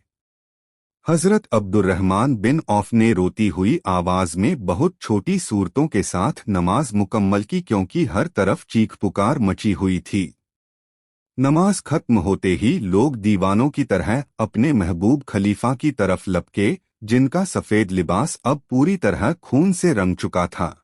S1: हजरत अब्दुर्रहमान बिन औफ ने रोती हुई आवाज में बहुत छोटी सूरतों के साथ नमाज मुकम्मल की, क्योंकि हर तरफ चीख पुकार मची हुई थी। नमाज खत्म होते ही लोग दीवानों की तरह अपने महबूब खलीफा की तरफ लपके, जिनका सफेद लिबास अब पूरी तरह खून से रंग चुका था।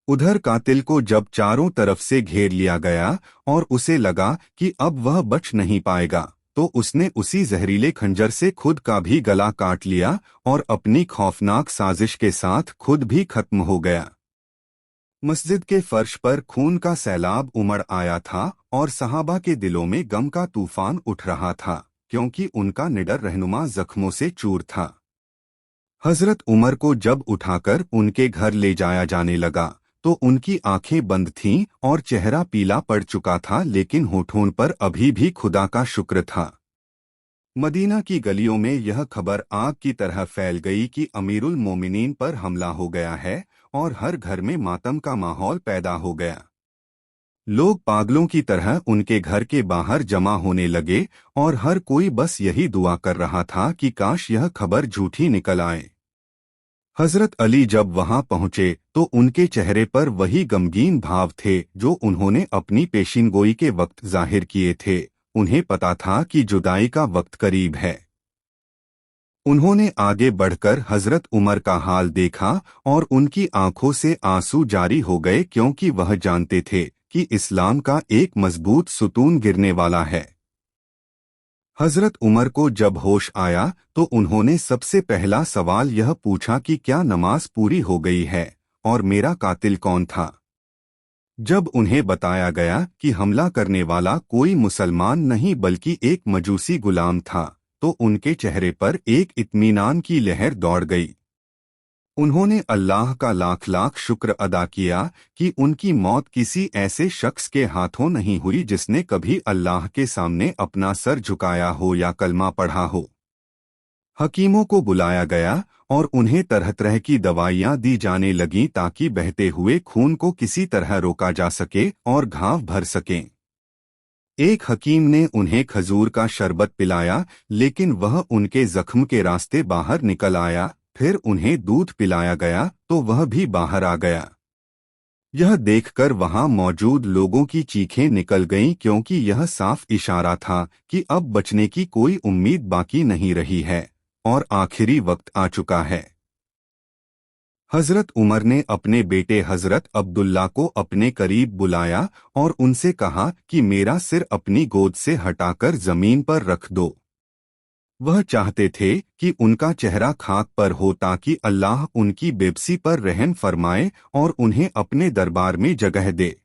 S1: उधर कातिल को जब चारों तरफ से घेर लिया गया और उसे लगा कि अब वह बच नहीं पाएगा, तो उसने उसी जहरीले खंजर से खुद का भी गला काट लिया और अपनी खौफनाक साजिश के साथ खुद भी खत्म हो गया। मस्जिद के फर्श पर खून का सैलाब उमड़ आया था और सहाबा के दिलों में गम का तूफान उठ रहा था, क्योंकि उनका निडर रहनुमा जख्मों से चूर था। हजरत उमर को जब उठाकर उनके घर ले जाया जाने लगा तो उनकी आंखें बंद थीं और चेहरा पीला पड़ चुका था, लेकिन होठों पर अभी भी खुदा का शुक्र था। मदीना की गलियों में यह खबर आग की तरह फैल गई कि अमीरुल मोमिनीन पर हमला हो गया है और हर घर में मातम का माहौल पैदा हो गया। लोग पागलों की तरह उनके घर के बाहर जमा होने लगे और हर कोई बस यही दुआ कर रहा था कि काश यह खबर झूठी निकल आए। हजरत अली जब वहां पहुंचे तो उनके चेहरे पर वही गमगीन भाव थे जो उन्होंने अपनी पेशिनगोई के वक्त जाहिर किए थे। उन्हें पता था कि जुदाई का वक्त करीब है। उन्होंने आगे बढ़कर हजरत उमर का हाल देखा और उनकी आंखों से आंसू जारी हो गए, क्योंकि वह जानते थे कि इस्लाम का एक मजबूत सुतून गिरने वाला है। हजरत उमर को जब होश आया तो उन्होंने सबसे पहला सवाल यह पूछा कि क्या नमाज पूरी हो गई है और मेरा कातिल कौन था। जब उन्हें बताया गया कि हमला करने वाला कोई मुसलमान नहीं बल्कि एक मजूसी गुलाम था, तो उनके चेहरे पर एक इत्मीनान की लहर दौड़ गई। उन्होंने अल्लाह का लाख लाख शुक्र अदा किया कि उनकी मौत किसी ऐसे शख्स के हाथों नहीं हुई जिसने कभी अल्लाह के सामने अपना सर झुकाया हो या कलमा पढ़ा हो। हकीमों को बुलाया गया और उन्हें तरह तरह की दवाइयां दी जाने लगीं ताकि बहते हुए खून को किसी तरह रोका जा सके और घाव भर सकें। एक हकीम ने उन्हें खजूर का शरबत पिलाया, लेकिन वह उनके जख्म के रास्ते बाहर निकल आया। फिर उन्हें दूध पिलाया गया तो वह भी बाहर आ गया। यह देखकर वहां मौजूद लोगों की चीखें निकल गईं, क्योंकि यह साफ इशारा था कि अब बचने की कोई उम्मीद बाकी नहीं रही है और आखिरी वक्त आ चुका है। हजरत उमर ने अपने बेटे हजरत अब्दुल्ला को अपने करीब बुलाया और उनसे कहा कि मेरा सिर अपनी गोद से हटाकर जमीन पर रख दो। वह चाहते थे कि उनका चेहरा खाक पर हो ताकि अल्लाह उनकी बेबसी पर रहम फरमाए और उन्हें अपने दरबार में जगह दे।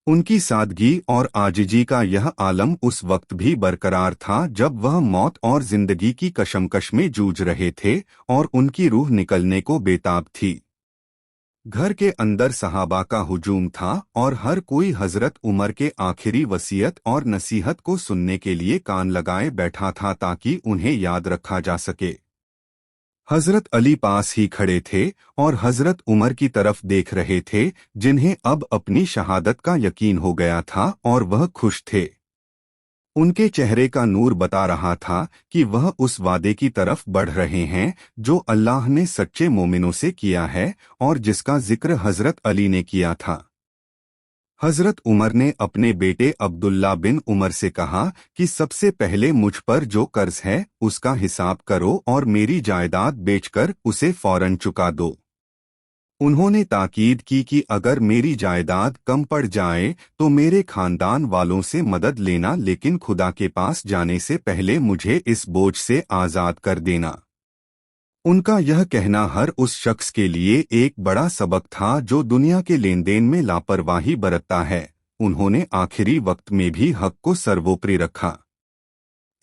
S1: उनकी सादगी और आजिजी का यह आलम उस वक्त भी बरकरार था जब वह मौत और जिंदगी की कशमकश में जूझ रहे थे और उनकी रूह निकलने को बेताब थी। घर के अंदर सहाबा का हुजूम था और हर कोई हजरत उमर के आखिरी वसीयत और नसीहत को सुनने के लिए कान लगाए बैठा था ताकि उन्हें याद रखा जा सके। हजरत अली पास ही खड़े थे और हजरत उमर की तरफ देख रहे थे, जिन्हें अब अपनी शहादत का यकीन हो गया था और वह खुश थे। उनके चेहरे का नूर बता रहा था कि वह उस वादे की तरफ बढ़ रहे हैं जो अल्लाह ने सच्चे मोमिनों से किया है और जिसका जिक्र हजरत अली ने किया था। हजरत उमर ने अपने बेटे अब्दुल्ला बिन उमर से कहा कि सबसे पहले मुझ पर जो कर्ज है उसका हिसाब करो और मेरी जायदाद बेचकर उसे फौरन चुका दो। उन्होंने ताकीद की कि अगर मेरी जायदाद कम पड़ जाए तो मेरे खानदान वालों से मदद लेना, लेकिन खुदा के पास जाने से पहले मुझे इस बोझ से आज़ाद कर देना। उनका यह कहना हर उस शख्स के लिए एक बड़ा सबक था जो दुनिया के लेन देन में लापरवाही बरतता है। उन्होंने आखिरी वक्त में भी हक को सर्वोपरि रखा।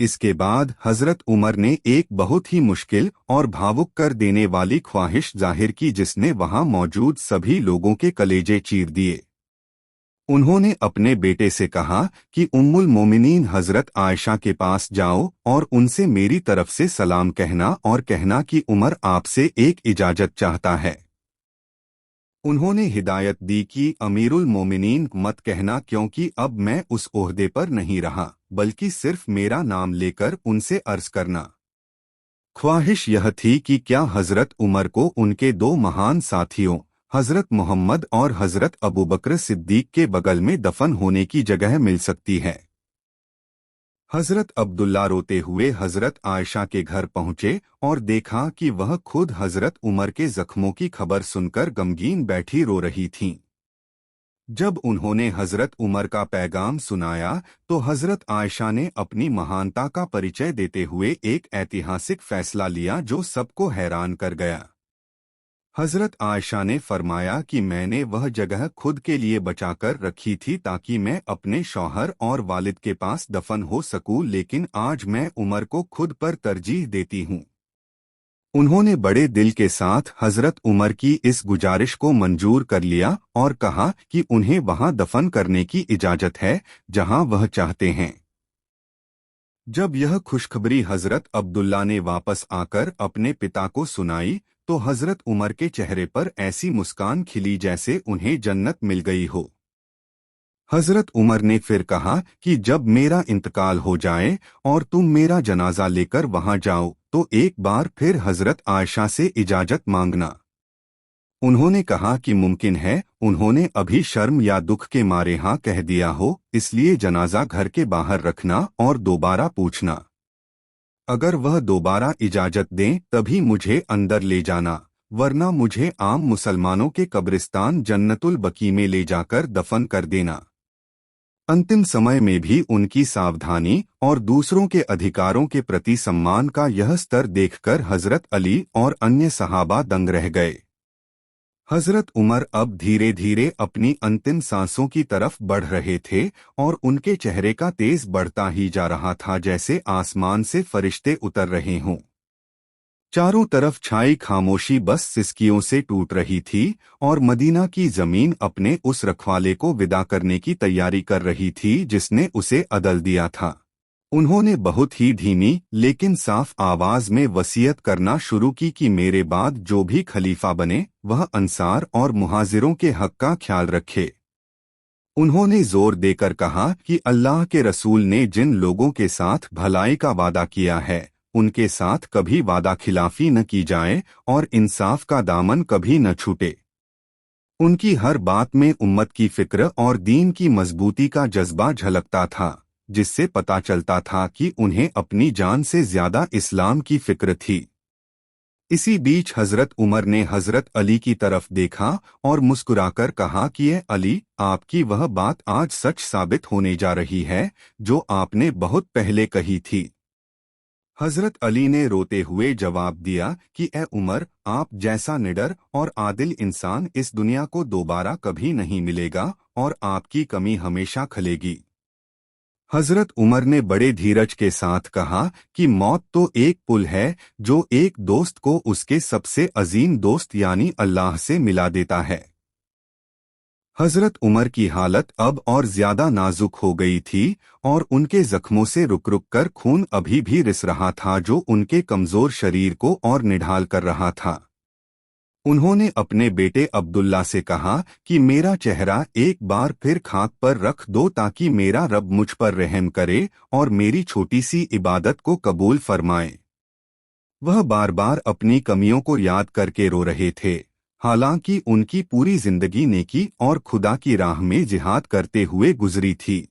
S1: इसके बाद हजरत उमर ने एक बहुत ही मुश्किल और भावुक कर देने वाली ख्वाहिश जाहिर की जिसने वहां मौजूद सभी लोगों के कलेजे चीर दिए। उन्होंने अपने बेटे से कहा कि उम्मुल मोमिनीन हजरत आयशा के पास जाओ और उनसे मेरी तरफ से सलाम कहना और कहना कि उमर आपसे एक इजाजत चाहता है। उन्होंने हिदायत दी कि अमीरुल मोमिनीन मत कहना, क्योंकि अब मैं उस ओहदे पर नहीं रहा, बल्कि सिर्फ मेरा नाम लेकर उनसे अर्ज करना। ख्वाहिश यह थी कि क्या हजरत उमर को उनके दो महान साथियों हजरत मोहम्मद और हजरत अबू बकर सिद्दीक के बगल में दफन होने की जगह मिल सकती है। हजरत अब्दुल्ला रोते हुए हजरत आयशा के घर पहुंचे और देखा कि वह खुद हजरत उमर के जख्मों की खबर सुनकर गमगीन बैठी रो रही थीं। जब उन्होंने हजरत उमर का पैगाम सुनाया तो हजरत आयशा ने अपनी महानता का परिचय देते हुए एक ऐतिहासिक फैसला लिया जो सबको हैरान कर गया। हजरत आयशा ने फरमाया कि मैंने वह जगह खुद के लिए बचाकर रखी थी ताकि मैं अपने शौहर और वालिद के पास दफन हो सकूं, लेकिन आज मैं उमर को खुद पर तरजीह देती हूं। उन्होंने बड़े दिल के साथ हजरत उमर की इस गुजारिश को मंजूर कर लिया और कहा कि उन्हें वहां दफन करने की इजाजत है जहां वह चाहते हैं। जब यह खुशखबरी हजरत अब्दुल्ला ने वापस आकर अपने पिता को सुनाई तो हजरत उमर के चेहरे पर ऐसी मुस्कान खिली जैसे उन्हें जन्नत मिल गई हो। हजरत उमर ने फिर कहा कि जब मेरा इंतकाल हो जाए और तुम मेरा जनाजा लेकर वहां जाओ तो एक बार फिर हजरत आयशा से इजाजत मांगना। उन्होंने कहा कि मुमकिन है उन्होंने अभी शर्म या दुख के मारे हाँ कह दिया हो, इसलिए जनाजा घर के बाहर रखना और दोबारा पूछना। अगर वह दोबारा इजाजत दें तभी मुझे अंदर ले जाना, वरना मुझे आम मुसलमानों के कब्रिस्तान जन्नतुल बकी में ले जाकर दफन कर देना। अंतिम समय में भी उनकी सावधानी और दूसरों के अधिकारों के प्रति सम्मान का यह स्तर देखकर हजरत अली और अन्य सहाबा दंग रह गए। हजरत उमर अब धीरे धीरे अपनी अंतिम सांसों की तरफ बढ़ रहे थे और उनके चेहरे का तेज बढ़ता ही जा रहा था जैसे आसमान से फरिश्ते उतर रहे हों। चारों तरफ छाई खामोशी बस सिसकियों से टूट रही थी और मदीना की जमीन अपने उस रखवाले को विदा करने की तैयारी कर रही थी जिसने उसे अदल दिया था। उन्होंने बहुत ही धीमी लेकिन साफ आवाज में वसीयत करना शुरू की कि मेरे बाद जो भी खलीफा बने वह अंसार और मुहाजिरों के हक का ख्याल रखे। उन्होंने जोर देकर कहा कि अल्लाह के रसूल ने जिन लोगों के साथ भलाई का वादा किया है उनके साथ कभी वादा खिलाफी न की जाए और इंसाफ का दामन कभी न छूटे। उनकी हर बात में उम्मत की फिक्र और दीन की मजबूती का जज्बा झलकता था, जिससे पता चलता था कि उन्हें अपनी जान से ज्यादा इस्लाम की फिक्र थी। इसी बीच हजरत उमर ने हजरत अली की तरफ देखा और मुस्कुराकर कहा कि ये अली, आपकी वह बात आज सच साबित होने जा रही है जो आपने बहुत पहले कही थी। हजरत अली ने रोते हुए जवाब दिया कि ए उमर, आप जैसा निडर और आदिल इंसान इस दुनिया को दोबारा कभी नहीं मिलेगा और आपकी कमी हमेशा खलेगी। हजरत उमर ने बड़े धीरज के साथ कहा कि मौत तो एक पुल है जो एक दोस्त को उसके सबसे अजीम दोस्त यानी अल्लाह से मिला देता है। हजरत उमर की हालत अब और ज्यादा नाजुक हो गई थी और उनके जख्मों से रुक रुक कर खून अभी भी रिस रहा था जो उनके कमजोर शरीर को और निढाल कर रहा था। उन्होंने अपने बेटे अब्दुल्ला से कहा कि मेरा चेहरा एक बार फिर खाक पर रख दो ताकि मेरा रब मुझ पर रहम करे और मेरी छोटी सी इबादत को कबूल फरमाए। वह बार बार अपनी कमियों को याद करके रो रहे थे, हालांकि उनकी पूरी जिंदगी नेकी और खुदा की राह में जिहाद करते हुए गुजरी थी।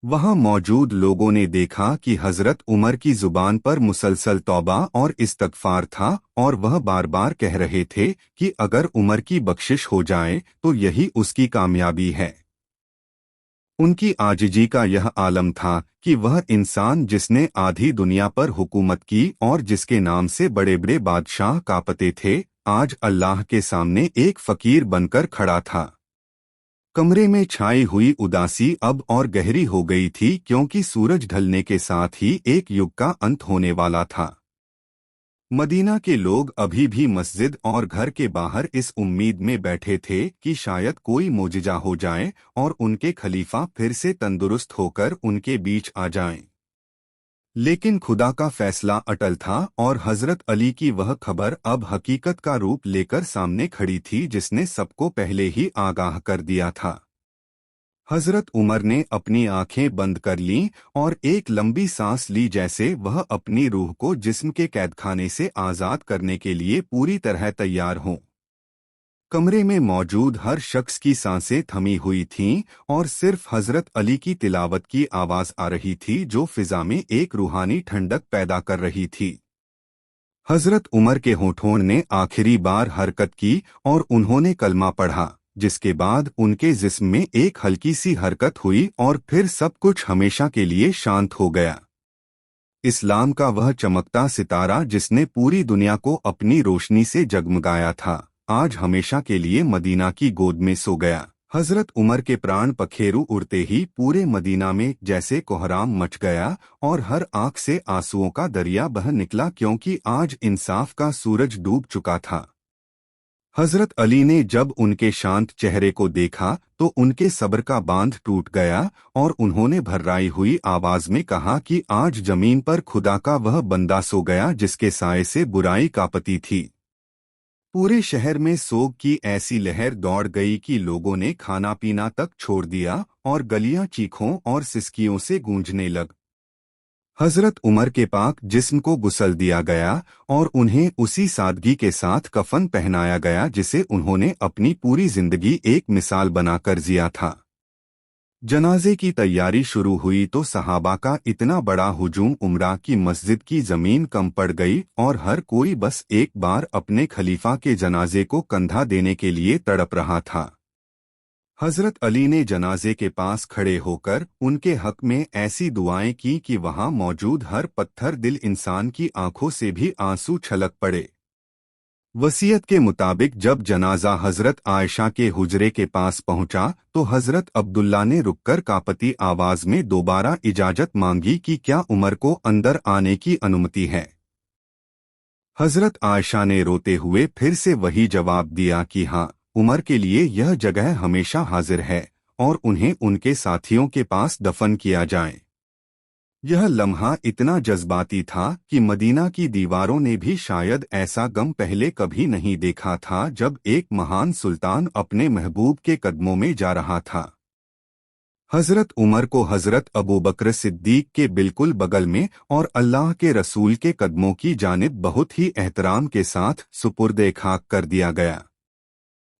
S1: वहां मौजूद लोगों ने देखा कि हजरत उमर की जुबान पर मुसलसल तौबा और इस्तगफार था और वह बार बार कह रहे थे कि अगर उमर की बख्शिश हो जाए तो यही उसकी कामयाबी है। उनकी आजिजी का यह आलम था कि वह इंसान जिसने आधी दुनिया पर हुकूमत की और जिसके नाम से बड़े बड़े बादशाह कांपते थे, आज अल्लाह के सामने एक फकीर बनकर खड़ा था। कमरे में छाई हुई उदासी अब और गहरी हो गई थी क्योंकि सूरज ढलने के साथ ही एक युग का अंत होने वाला था। मदीना के लोग अभी भी मस्जिद और घर के बाहर इस उम्मीद में बैठे थे कि शायद कोई मोजिजा हो जाए और उनके खलीफा फिर से तंदुरुस्त होकर उनके बीच आ जाएं। लेकिन खुदा का फैसला अटल था और हजरत अली की वह खबर अब हकीकत का रूप लेकर सामने खड़ी थी जिसने सबको पहले ही आगाह कर दिया था। हजरत उमर ने अपनी आंखें बंद कर लीं और एक लंबी सांस ली जैसे वह अपनी रूह को जिस्म के कैदखाने से आज़ाद करने के लिए पूरी तरह तैयार हों। कमरे में मौजूद हर शख्स की सांसें थमी हुई थीं और सिर्फ हजरत अली की तिलावत की आवाज आ रही थी जो फिजा में एक रूहानी ठंडक पैदा कर रही थी। हजरत उमर के होठों ने आखिरी बार हरकत की और उन्होंने कलमा पढ़ा, जिसके बाद उनके जिस्म में एक हल्की सी हरकत हुई और फिर सब कुछ हमेशा के लिए शांत हो गया। इस्लाम का वह चमकता सितारा जिसने पूरी दुनिया को अपनी रोशनी से जगमगाया था, आज हमेशा के लिए मदीना की गोद में सो गया। हजरत उमर के प्राण पखेरु उड़ते ही पूरे मदीना में जैसे कोहराम मच गया और हर आंख से आंसुओं का दरिया बह निकला, क्योंकि आज इंसाफ का सूरज डूब चुका था। हजरत अली ने जब उनके शांत चेहरे को देखा तो उनके सब्र का बांध टूट गया और उन्होंने भर्राई हुई आवाज में कहा कि आज जमीन पर खुदा का वह बंदा सो गया जिसके साए से बुराई कांपती थी। पूरे शहर में सोग की ऐसी लहर दौड़ गई कि लोगों ने खाना पीना तक छोड़ दिया और गलियां चीखों और सिसकियों से गूंजने लग। हजरत उमर के पाक जिस्म को गुसल दिया गया और उन्हें उसी सादगी के साथ कफन पहनाया गया जिसे उन्होंने अपनी पूरी जिंदगी एक मिसाल बनाकर जिया था। जनाजे की तैयारी शुरू हुई तो सहाबा का इतना बड़ा हुजूम उमरा कि मस्जिद की जमीन कम पड़ गई और हर कोई बस एक बार अपने खलीफा के जनाजे को कंधा देने के लिए तड़प रहा था। हजरत अली ने जनाजे के पास खड़े होकर उनके हक में ऐसी दुआएं की कि वहां मौजूद हर पत्थर दिल इंसान की आंखों से भी आंसू छलक पड़े। वसीयत के मुताबिक जब जनाजा हजरत आयशा के हुजरे के पास पहुंचा तो हजरत अब्दुल्ला ने रुककर कांपती आवाज में दोबारा इजाजत मांगी कि क्या उमर को अंदर आने की अनुमति है। हजरत आयशा ने रोते हुए फिर से वही जवाब दिया कि हाँ, उमर के लिए यह जगह हमेशा हाजिर है और उन्हें उनके साथियों के पास दफन किया जाए। यह लम्हा इतना जज्बाती था कि मदीना की दीवारों ने भी शायद ऐसा गम पहले कभी नहीं देखा था जब एक महान सुल्तान अपने महबूब के कदमों में जा रहा था। हजरत उमर को हजरत अबू बकर सिद्दीक के बिल्कुल बगल में और अल्लाह के रसूल के कदमों की जानिब बहुत ही एहतराम के साथ सुपुर्दे खाक कर दिया गया।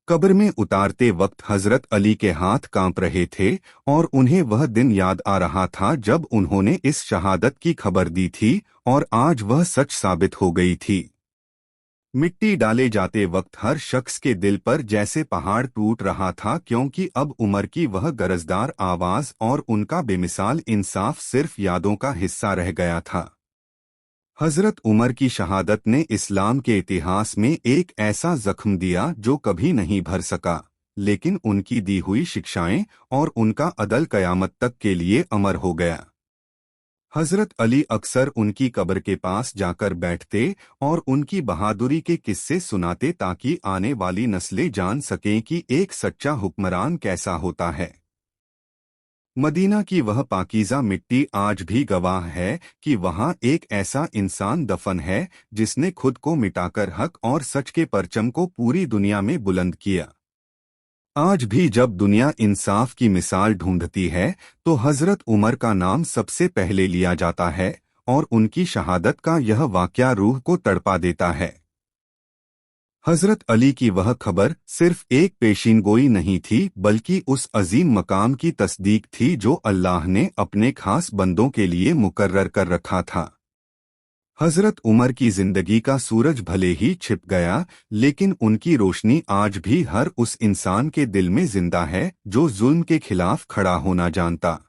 S1: कब्र में उतारते वक्त हजरत अली के हाथ कांप रहे थे और उन्हें वह दिन याद आ रहा था जब उन्होंने इस शहादत की खबर दी थी और आज वह सच साबित हो गई थी। मिट्टी डाले जाते वक्त हर शख्स के दिल पर जैसे पहाड़ टूट रहा था, क्योंकि अब उमर की वह गरजदार आवाज और उनका बेमिसाल इंसाफ सिर्फ यादों का हिस्सा रह गया था। हजरत उमर की शहादत ने इस्लाम के इतिहास में एक ऐसा जख्म दिया जो कभी नहीं भर सका, लेकिन उनकी दी हुई शिक्षाएं और उनका अदल कयामत तक के लिए अमर हो गया। हजरत अली अक्सर उनकी कब्र के पास जाकर बैठते और उनकी बहादुरी के किस्से सुनाते ताकि आने वाली नस्लें जान सकें कि एक सच्चा हुक्मरान कैसा होता है। मदीना की वह पाकीज़ा मिट्टी आज भी गवाह है कि वहाँ एक ऐसा इंसान दफन है जिसने खुद को मिटाकर हक और सच के परचम को पूरी दुनिया में बुलंद किया। आज भी जब दुनिया इंसाफ की मिसाल ढूंढती है तो हजरत उमर का नाम सबसे पहले लिया जाता है और उनकी शहादत का यह वाक़या रूह को तड़पा देता है। हजरत अली की वह खबर सिर्फ एक पेशीनगोई नहीं थी, बल्कि उस अजीम मकाम की तस्दीक थी जो अल्लाह ने अपने खास बंदों के लिए मुकर्रर कर रखा था। हजरत उमर की जिंदगी का सूरज भले ही छिप गया, लेकिन उनकी रोशनी आज भी हर उस इंसान के दिल में जिंदा है जो जुल्म के खिलाफ खड़ा होना जानता।